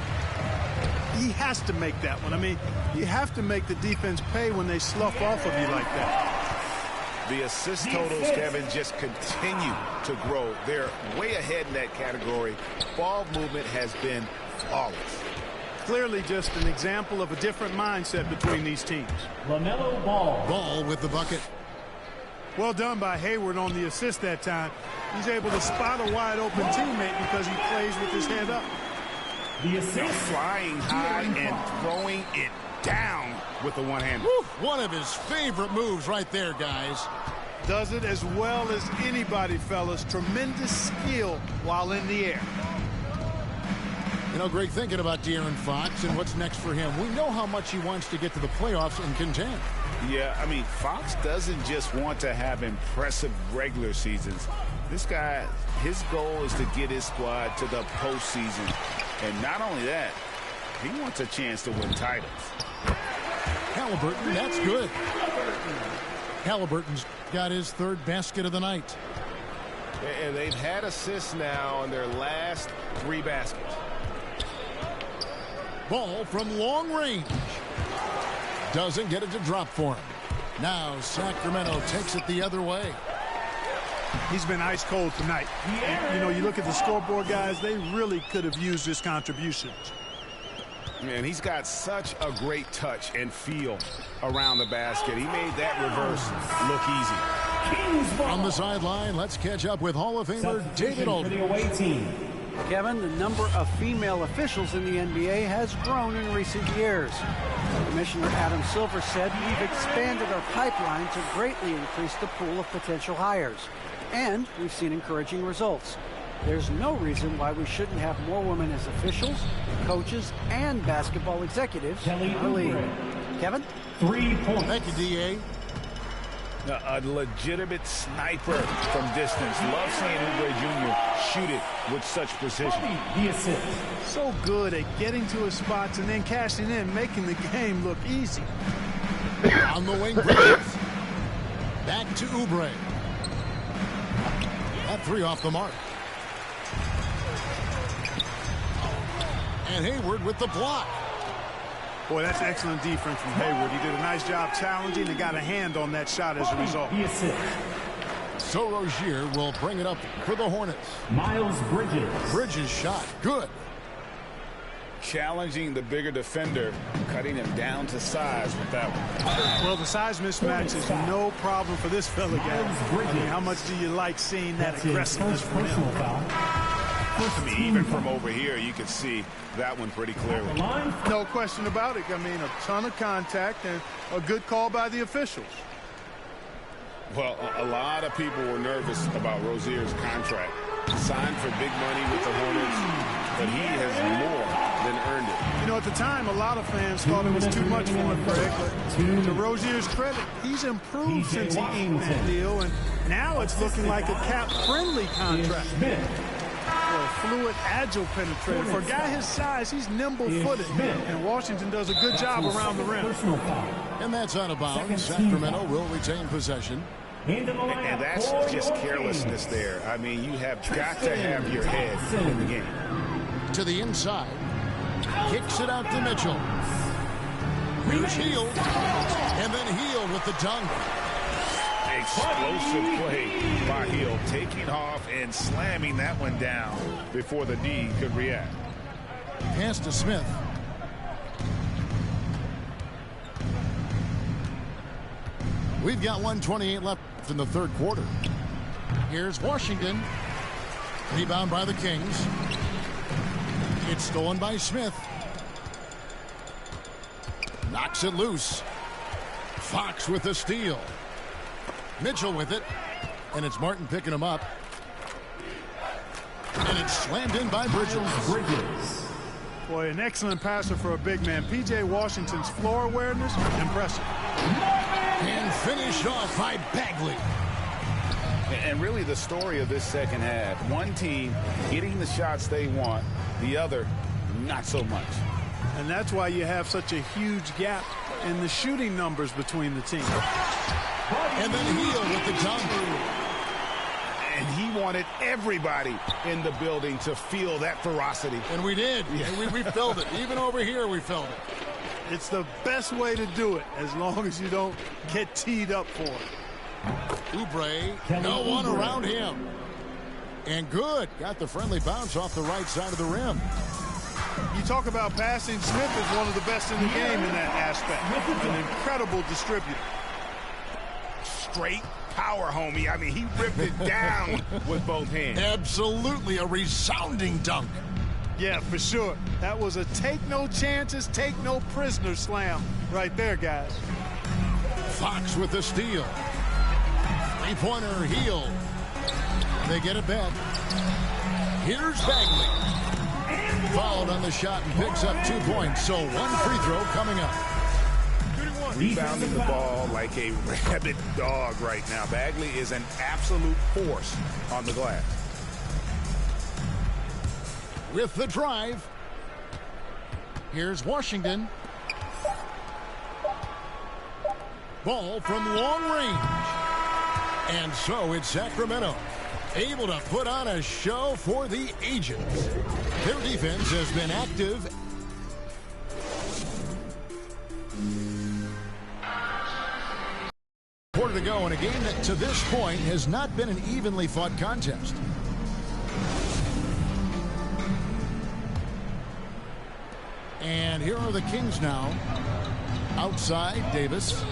he has to make that one. I mean, you have to make the defense pay when they slough off of you like that. The assist totals, Kevin, just continue to grow. They're way ahead in that category. Ball movement has been flawless. Clearly just an example of a different mindset between these teams. LaMelo Ball. Ball with the bucket. Well done by Hayward on the assist that time. He's able to spot a wide open teammate because he plays with his head up. The assist. Flying high and throwing it down with the one-hander. One of his favorite moves right there, guys. Does it as well as anybody, fellas. Tremendous skill while in the air. You know, great thinking about De'Aaron Fox and what's next for him. We know how much he wants to get to the playoffs and contend. Yeah, I mean, Fox doesn't just want to have impressive regular seasons. This guy, his goal is to get his squad to the postseason. And not only that, he wants a chance to win titles. Halliburton, that's good. Halliburton's got his third basket of the night. And they've had assists now on their last 3 baskets. Ball from long range. Doesn't get it to drop for him. Now Sacramento takes it the other way. He's been ice cold tonight. You know, you look at the scoreboard, guys, they really could have used his contributions. Man, he's got such a great touch and feel around the basket. He made that reverse look easy. On the sideline, let's catch up with Hall of Famer David Aldridge. Kevin, the number of female officials in the NBA has grown in recent years. Commissioner Adam Silver said we've expanded our pipeline to greatly increase the pool of potential hires. And we've seen encouraging results. There's no reason why we shouldn't have more women as officials, coaches, and basketball executives in the league. Kevin? 3 points. Thank you, D.A. A legitimate sniper from distance. Love seeing Oubre Jr. shoot it with such precision. The assist. So good at getting to his spots and then cashing in, making the game look easy. On the wing, Bridges. Back to Oubre. That 3 off the mark. And Hayward with the block. Boy, that's excellent defense from Hayward. He did a nice job challenging and got a hand on that shot as a result. So Rozier will bring it up for the Hornets. Miles Bridges. Bridges shot. Good. Challenging the bigger defender, cutting him down to size with that one. Well, the size mismatch is no problem for this fella, guys. I mean, how much do you like seeing that aggressiveness from him? I mean, even from over here, you can see that one pretty clearly. No question about it. I mean, a ton of contact and a good call by the officials. Well, a lot of people were nervous about Rozier's contract. Signed for big money with the Hornets, but he has more than earned it. You know, at the time, a lot of fans thought it was too much for him, Greg. But to Rozier's credit, he's improved since he inked that deal, and now it's looking like a cap-friendly contract. Fluid, agile penetrator. For a guy his size, he's nimble-footed, and Washington does a good job around the rim. And that's out of bounds. Sacramento will retain possession. And that's just carelessness there. I mean, you have got to have your head in the game. To the inside. Kicks it out to Mitchell. Here's Hield. And then Hield with the dunk. Explosive play by Hield, taking off and slamming that one down before the D could react. Pass to Smith. We've got 1:28 left in the third quarter. Here's Washington. Rebound by the Kings. It's stolen by Smith. Knocks it loose. Fox with the steal. Mitchell with it. And it's Martin picking him up. And it's slammed in by Bridges. Boy, an excellent passer for a big man. P.J. Washington's floor awareness, impressive. And finished off by Bagley. And really the story of this second half. One team getting the shots they want, the other not so much. And that's why you have such a huge gap in the shooting numbers between the teams. And then Hield with the dunk. And he wanted everybody in the building to feel that ferocity. And we did. Yeah. And we felt it. Even over here, we felt it. It's the best way to do it, as long as you don't get teed up for it. Oubre, no one around him. And good. Got the friendly bounce off the right side of the rim. You talk about passing. Smith is one of the best in the game in that aspect. An incredible distributor. Straight power, homie. I mean, he ripped it down with both hands. Absolutely a resounding dunk. Yeah, for sure. That was a take no chances, take no prisoner slam right there, guys. Fox with the steal. Three-pointer, heel. They get it back. Here's Bagley. Fouled on the shot and picks up 2 points. So one free throw coming up. Rebounding the ball like a rabid dog right now. Bagley is an absolute force on the glass. With the drive. Here's Washington. Ball from long range. And so it's Sacramento, able to put on a show for the Agents. Their defense has been active. Quarter to go in a game that to this point has not been an evenly fought contest. And here are the Kings now. Outside, Davis.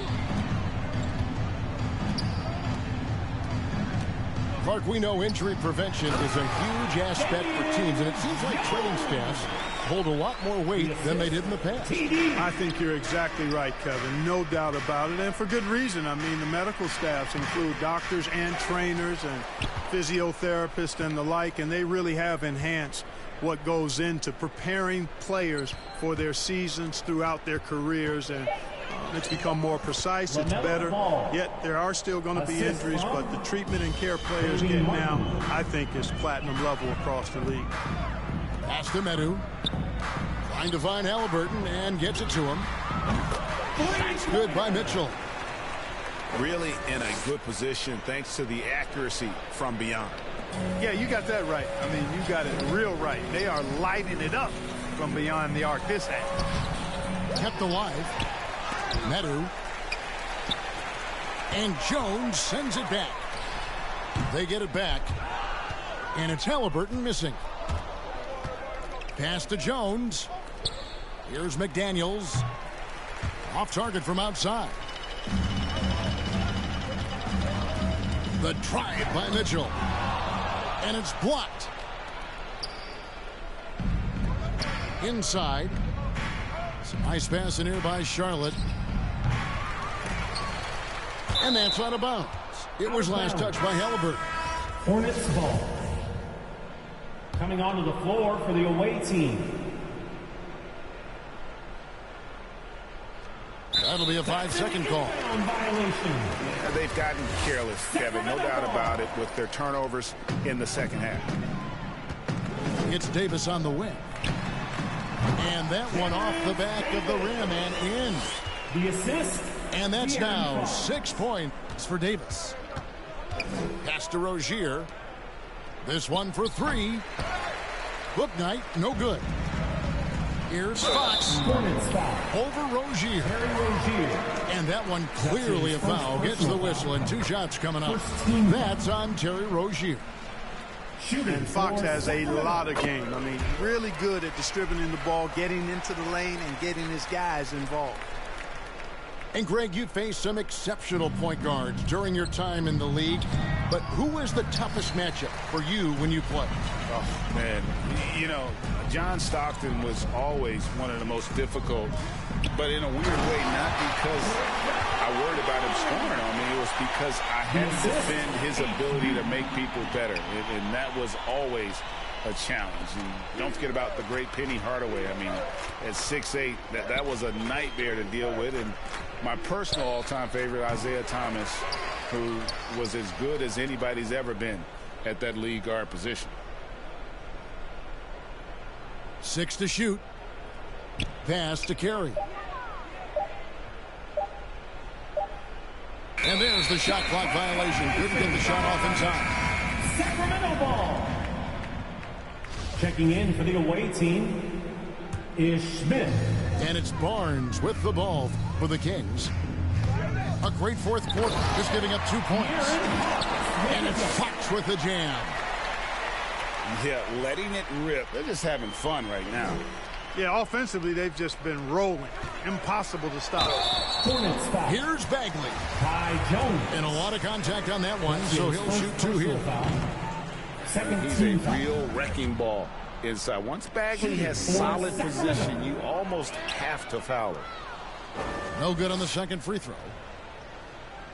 Clark, we know injury prevention is a huge aspect for teams, and it seems like training staffs hold a lot more weight than they did in the past. I think you're exactly right, Kevin. No doubt about it, and for good reason. I mean, the medical staffs include doctors and trainers and physiotherapists and the like, and they really have enhanced what goes into preparing players for their seasons throughout their careers, and it's become more precise. It's better. Yet there are still going to be injuries, but the treatment and care players get now, I think, is platinum level across the league. Pass to Medu. Trying to find Halliburton and gets it to him. That's good by Mitchell. Really in a good position thanks to the accuracy from beyond. Yeah, you got that right. I mean, you got it real right. They are lighting it up from beyond the arc this half. Kept alive. Medu. And Jones sends it back. They get it back. And it's Halliburton missing. Pass to Jones. Here's McDaniels. Off target from outside. The drive by Mitchell. And it's blocked. Inside. Some nice pass in here by Charlotte. And that's out of bounds. It was last touched by Halliburton. Hornets ball. Coming onto the floor for the away team. That'll be a 5-second call. Yeah, they've gotten careless, Kevin, no doubt about it, with their turnovers in the second half. It's Davis on the wing. And that one off the back of the rim and in. The assist. And that's now 6 points for Davis. Pass to Rozier. This one for three. Book night, no good. Here's Fox over Rozier. And that one clearly a foul. Gets the whistle and 2 shots coming up. That's on Terry Rozier. And Fox has a lot of game. I mean, really good at distributing the ball, getting into the lane, and getting his guys involved. And Greg, you faced some exceptional point guards during your time in the league. But who was the toughest matchup for you when you played? Oh, man. You know, John Stockton was always one of the most difficult, but in a weird way, not because I worried about him scoring on me. It was because I had to defend his ability to make people better. And that was always a challenge. And don't forget about the great Penny Hardaway. I mean, at 6'8", that was a nightmare to deal with. And my personal all-time favorite, Isaiah Thomas, who was as good as anybody's ever been at that lead guard position. 6 to shoot. Pass to Carey. And there's the shot clock violation. Couldn't get the shot off in time. Sacramento ball. Checking in for the away team is Smith. And it's Barnes with the ball for the Kings. A great fourth quarter, just giving up 2 points. And it's Fox with the jam. Yeah, letting it rip. They're just having fun right now. Yeah, offensively, they've just been rolling. Impossible to stop. Here's Bagley. Ty Jones. And a lot of contact on that one, so he'll shoot 2 here. He's a real wrecking ball inside. Once Bagley has solid position, you almost have to foul it. No good on the second free throw.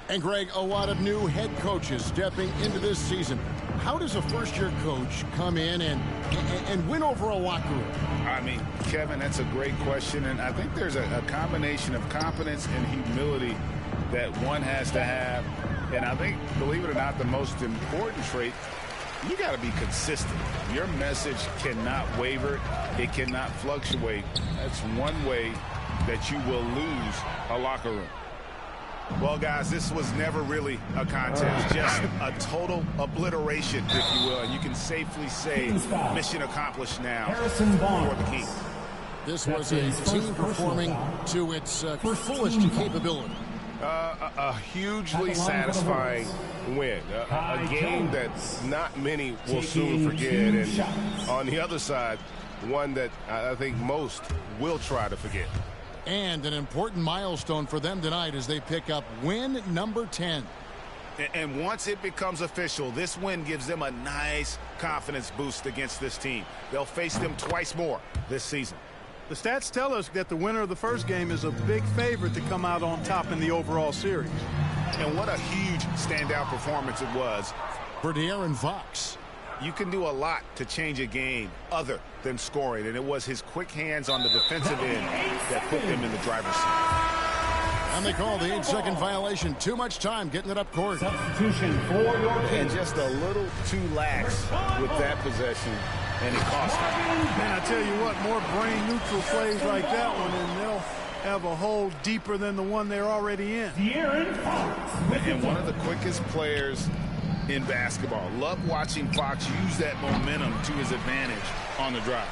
And, Greg, a lot of new head coaches stepping into this season. How does a first-year coach come in and win over a locker room? I mean, Kevin, that's a great question. And I think there's a combination of confidence and humility that one has to have. And I think, believe it or not, the most important trait, you got to be consistent. Your message cannot waver. It cannot fluctuate. That's one way that you will lose a locker room. Well, guys, this was never really a contest, just a total obliteration, if you will. And you can safely say mission accomplished now for the Kings. This was a team performing to its fullest capability. A hugely satisfying win. A game that not many will soon forget. And on the other side, one that I think most will try to forget. And an important milestone for them tonight as they pick up win number 10. And once it becomes official, this win gives them a nice confidence boost against this team. They'll face them twice more this season. The stats tell us that the winner of the first game is a big favorite to come out on top in the overall series. And what a huge standout performance it was for De'Aaron Fox. You can do a lot to change a game other than scoring, and it was his quick hands on the defensive end that put them in the driver's seat. And they call the 8-second violation. Too much time getting it up court. Substitution for your and just a little too lax with that possession, and it cost them. Man, I tell you what, more brain-neutral plays like that one, and they'll have a hole deeper than the one they're already in. And one of the quickest players in basketball. Love watching Fox use that momentum to his advantage on the drive.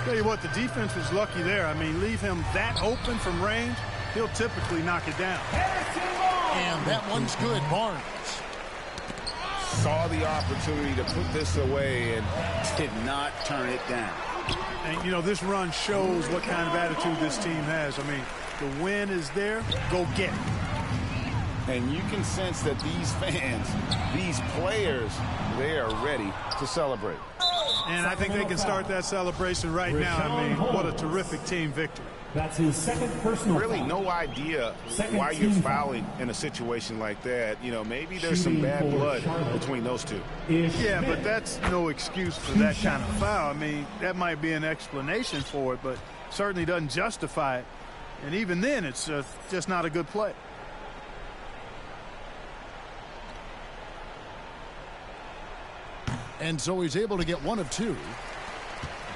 Tell you what, the defense was lucky there. I mean, leave him that open from range, he'll typically knock it down. And that one's good. Barnes saw the opportunity to put this away and did not turn it down. And, you know, this run shows what kind of attitude this team has. I mean, the win is there. Go get it. And you can sense that these fans, these players, they are ready to celebrate. And I think they can start that celebration right now. I mean, what a terrific team victory. That's his second personal Really foul. no idea why you're fouling in a situation like that. You know, maybe there's some bad blood between those two. Yeah, but that's no excuse for that kind of foul. I mean, that might be an explanation for it, but certainly doesn't justify it. And even then, it's just not a good play. And so he's able to get one of two.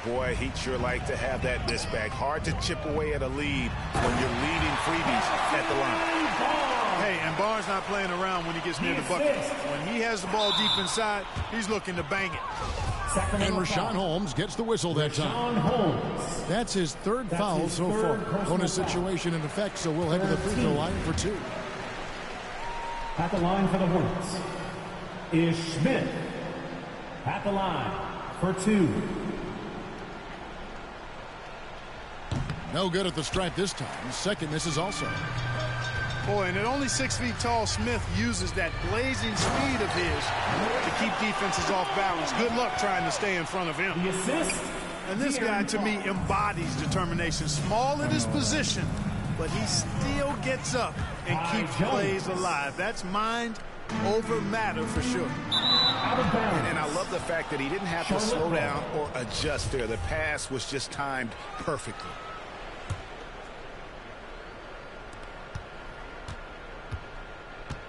Boy, he'd sure like to have that miss back. Hard to chip away at a lead when you're leading freebies at the line. Hey, and Barnes not playing around when he gets near the bucket. When he has the ball deep inside, he's looking to bang it. And Rashawn Holmes gets the whistle that time. That's his third foul so far. Bonus situation in effect, so we'll head to the free throw line for two. At the line for the Hornets is Smith. At the line for two. No good at the stripe this time. Second misses also. Boy, and at only 6 feet tall, Smith uses that blazing speed of his to keep defenses off balance. Good luck trying to stay in front of him. The assist. And this guy, to me, embodies determination. Small in his position, but he still gets up and keeps plays alive. That's mind over matter for sure. And I love the fact that he didn't have to slow down or adjust there. The pass was just timed perfectly.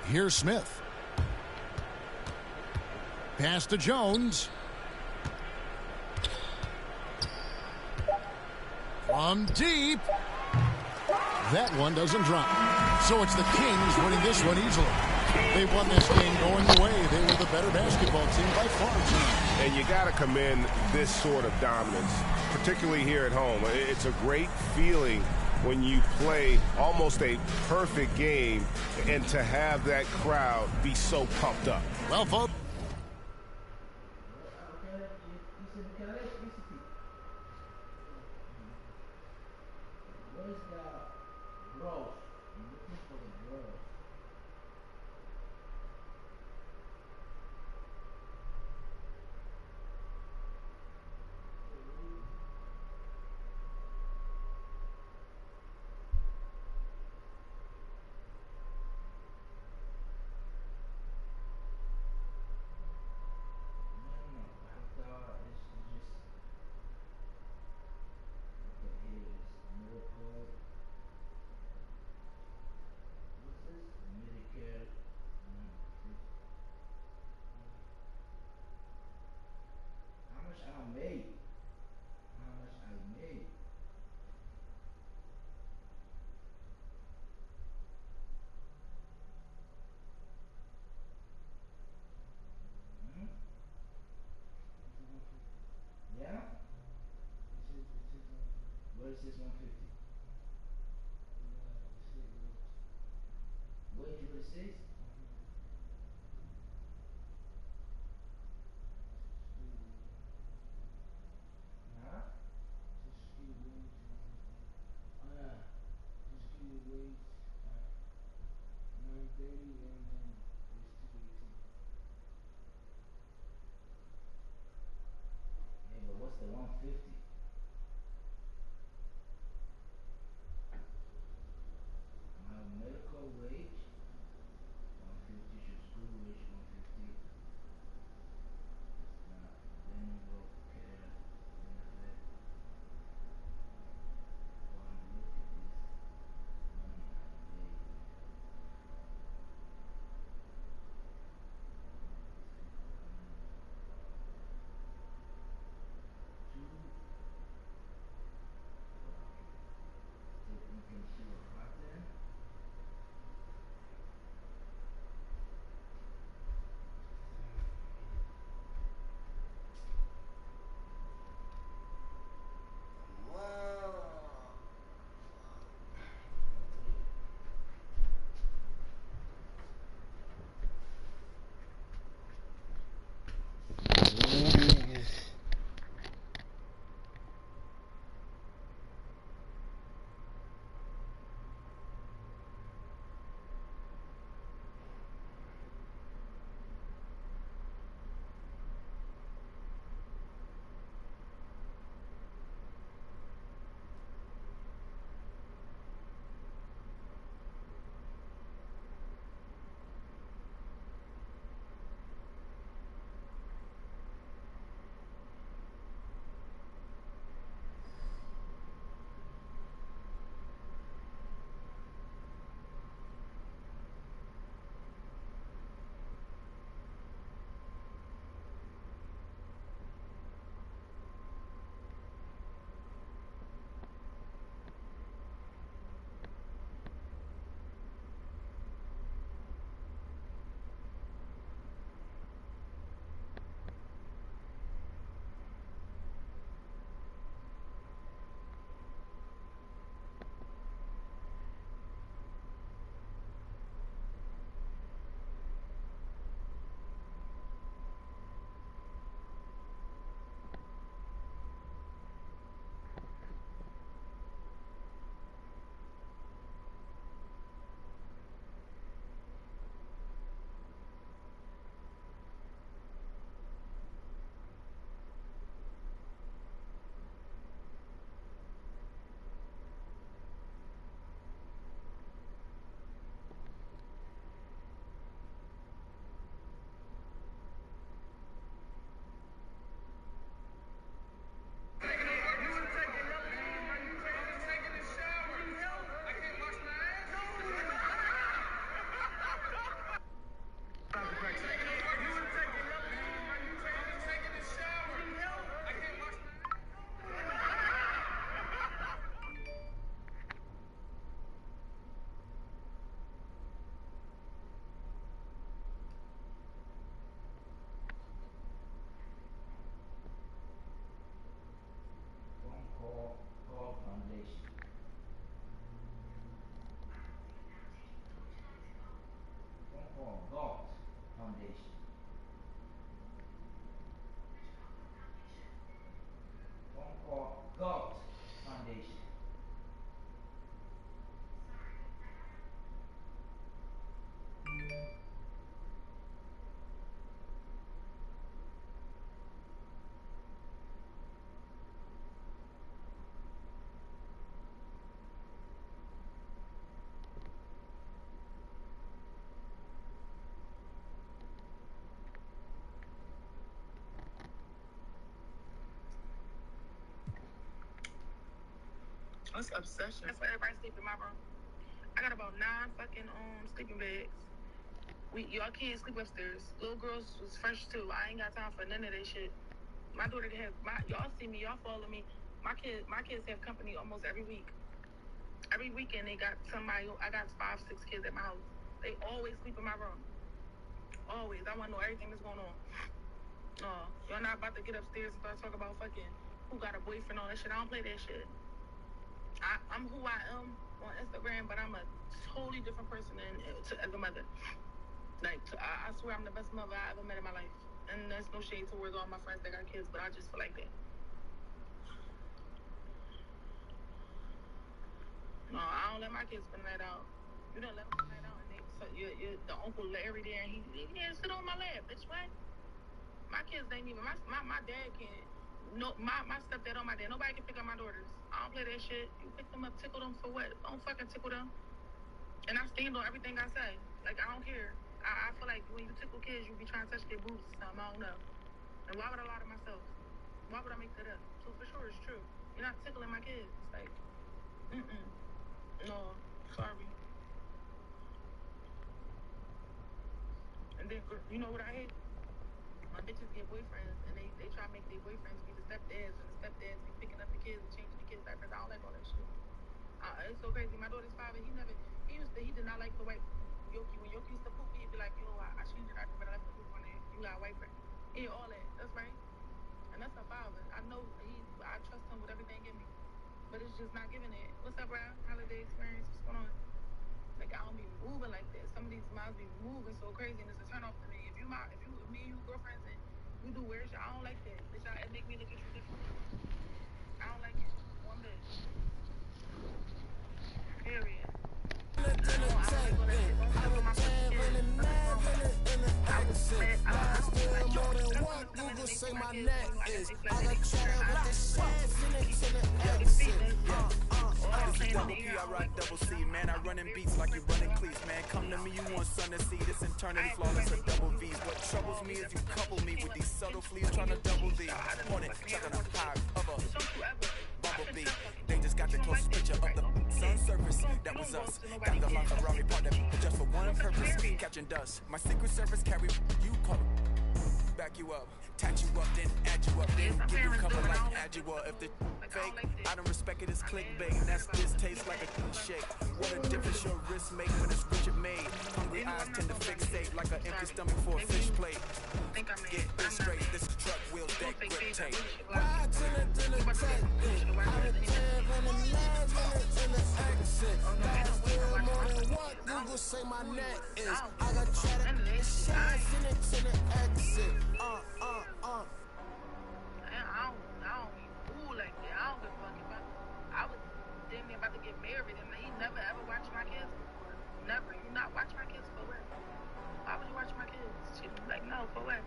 Here's Smith. Pass to Jones. From deep. That one doesn't drop. So it's the Kings winning this one easily. They won this game going the way they the better basketball team by far tonight. And you got to commend this sort of dominance, particularly here at home. It's a great feeling when you play almost a perfect game and to have that crowd be so pumped up. Well, folks. Where's the bros? I'm looking for the bros. What is this 150? Wait, you what it says? Huh? Oh yeah. Just do the weights at 9:30 and then it's 218. Yeah, but what's the 150? My medical wage What's obsession? That's why everybody sleep in my room. I got about 9 fucking sleeping bags. Y'all can't sleep upstairs. Little girls was fresh too. I ain't got time for none of that shit. My daughter y'all see me, y'all follow me. My kids have company almost every week. Every weekend they got somebody. I got 5, 6 kids at my house. They always sleep in my room. Always. I want to know everything that's going on. Y'all not about to get upstairs and start talking about fucking who got a boyfriend, all that shit. I don't play that shit. I'm who I am on Instagram, but I'm a totally different person as a mother. Like, I swear I'm the best mother I ever met in my life. And there's no shade towards all my friends that got kids, but I just feel like that. No, I don't let my kids spend the night out. You don't let them spend the night out, and the Uncle Larry there, and he didn't sit on my lap, bitch, what? My kids ain't even, my dad can't. No, my stepdad on my dad. Nobody can pick up my daughters. I don't play that shit. You pick them up, tickle them for what? Don't fucking tickle them. And I stand on everything I say. Like, I don't care. I feel like when you tickle kids, you be trying to touch their boobs or something. I don't know. And why would I lie to myself? Why would I make that up? So for sure, it's true. You're not tickling my kids. Like, no, sorry. And then, you know what I hate? My bitches get boyfriends, and they try to make their boyfriends be the stepdads, and the stepdads be picking up the kids and changing the kids' diapers. I don't like all that shit. It's so crazy. My daughter's 5, and he did not like the white Yoki. When Yoki used to poop, he'd be like, yo, I changed your diaper, but I left the poop on there. You got a white friend. Yeah, all that. That's right. And that's my father. I know I trust him with everything in me. But it's just not giving it. What's up, Brian? Holiday experience. What's going on? Like, I don't be moving like that. Some of these moms be moving so crazy, and it's a turn off to me. If me and you girlfriends and you do weird shit, I don't like that. Bitch, it make me look at you different. I don't like it. One bit. Period. Google say my neck is. I got cheddar with the shades in it to the exit. This is double P, I rock double C. Man, I run in beats like you running cleats. Man, come to me, you want sun to see. This eternity flawless a double V's. What troubles me is you couple me with these subtle fleas trying to double D. Hornet, chucking a high of a bumblebee. They just got the closest picture of the sun's surface. That was us. Got the long Ferrari part that just for one purpose. Catching dust. My secret service carry you call back you up, tat you up, then add you up, then give you cover like Adjua. If the fake, I don't respect it as clickbait. That's just tastes like a shake. What a difference your wrist make when it's Richard made. Hungry eyes tend to fixate like an empty stomach for a fish plate. Get this straight, this is truck wheels that grip tape. Ride to the tape. I'm a 10 on the lines in the exit. That's still more than what Google say my net is. I got cheddar, the shines in it to the exit. I don't be cool like that. I don't give a fuck if I was damn near about to get married, and he never ever watched my kids before. Never. You not watch my kids for what? Why would you watch my kids? She'd be like, no, for what?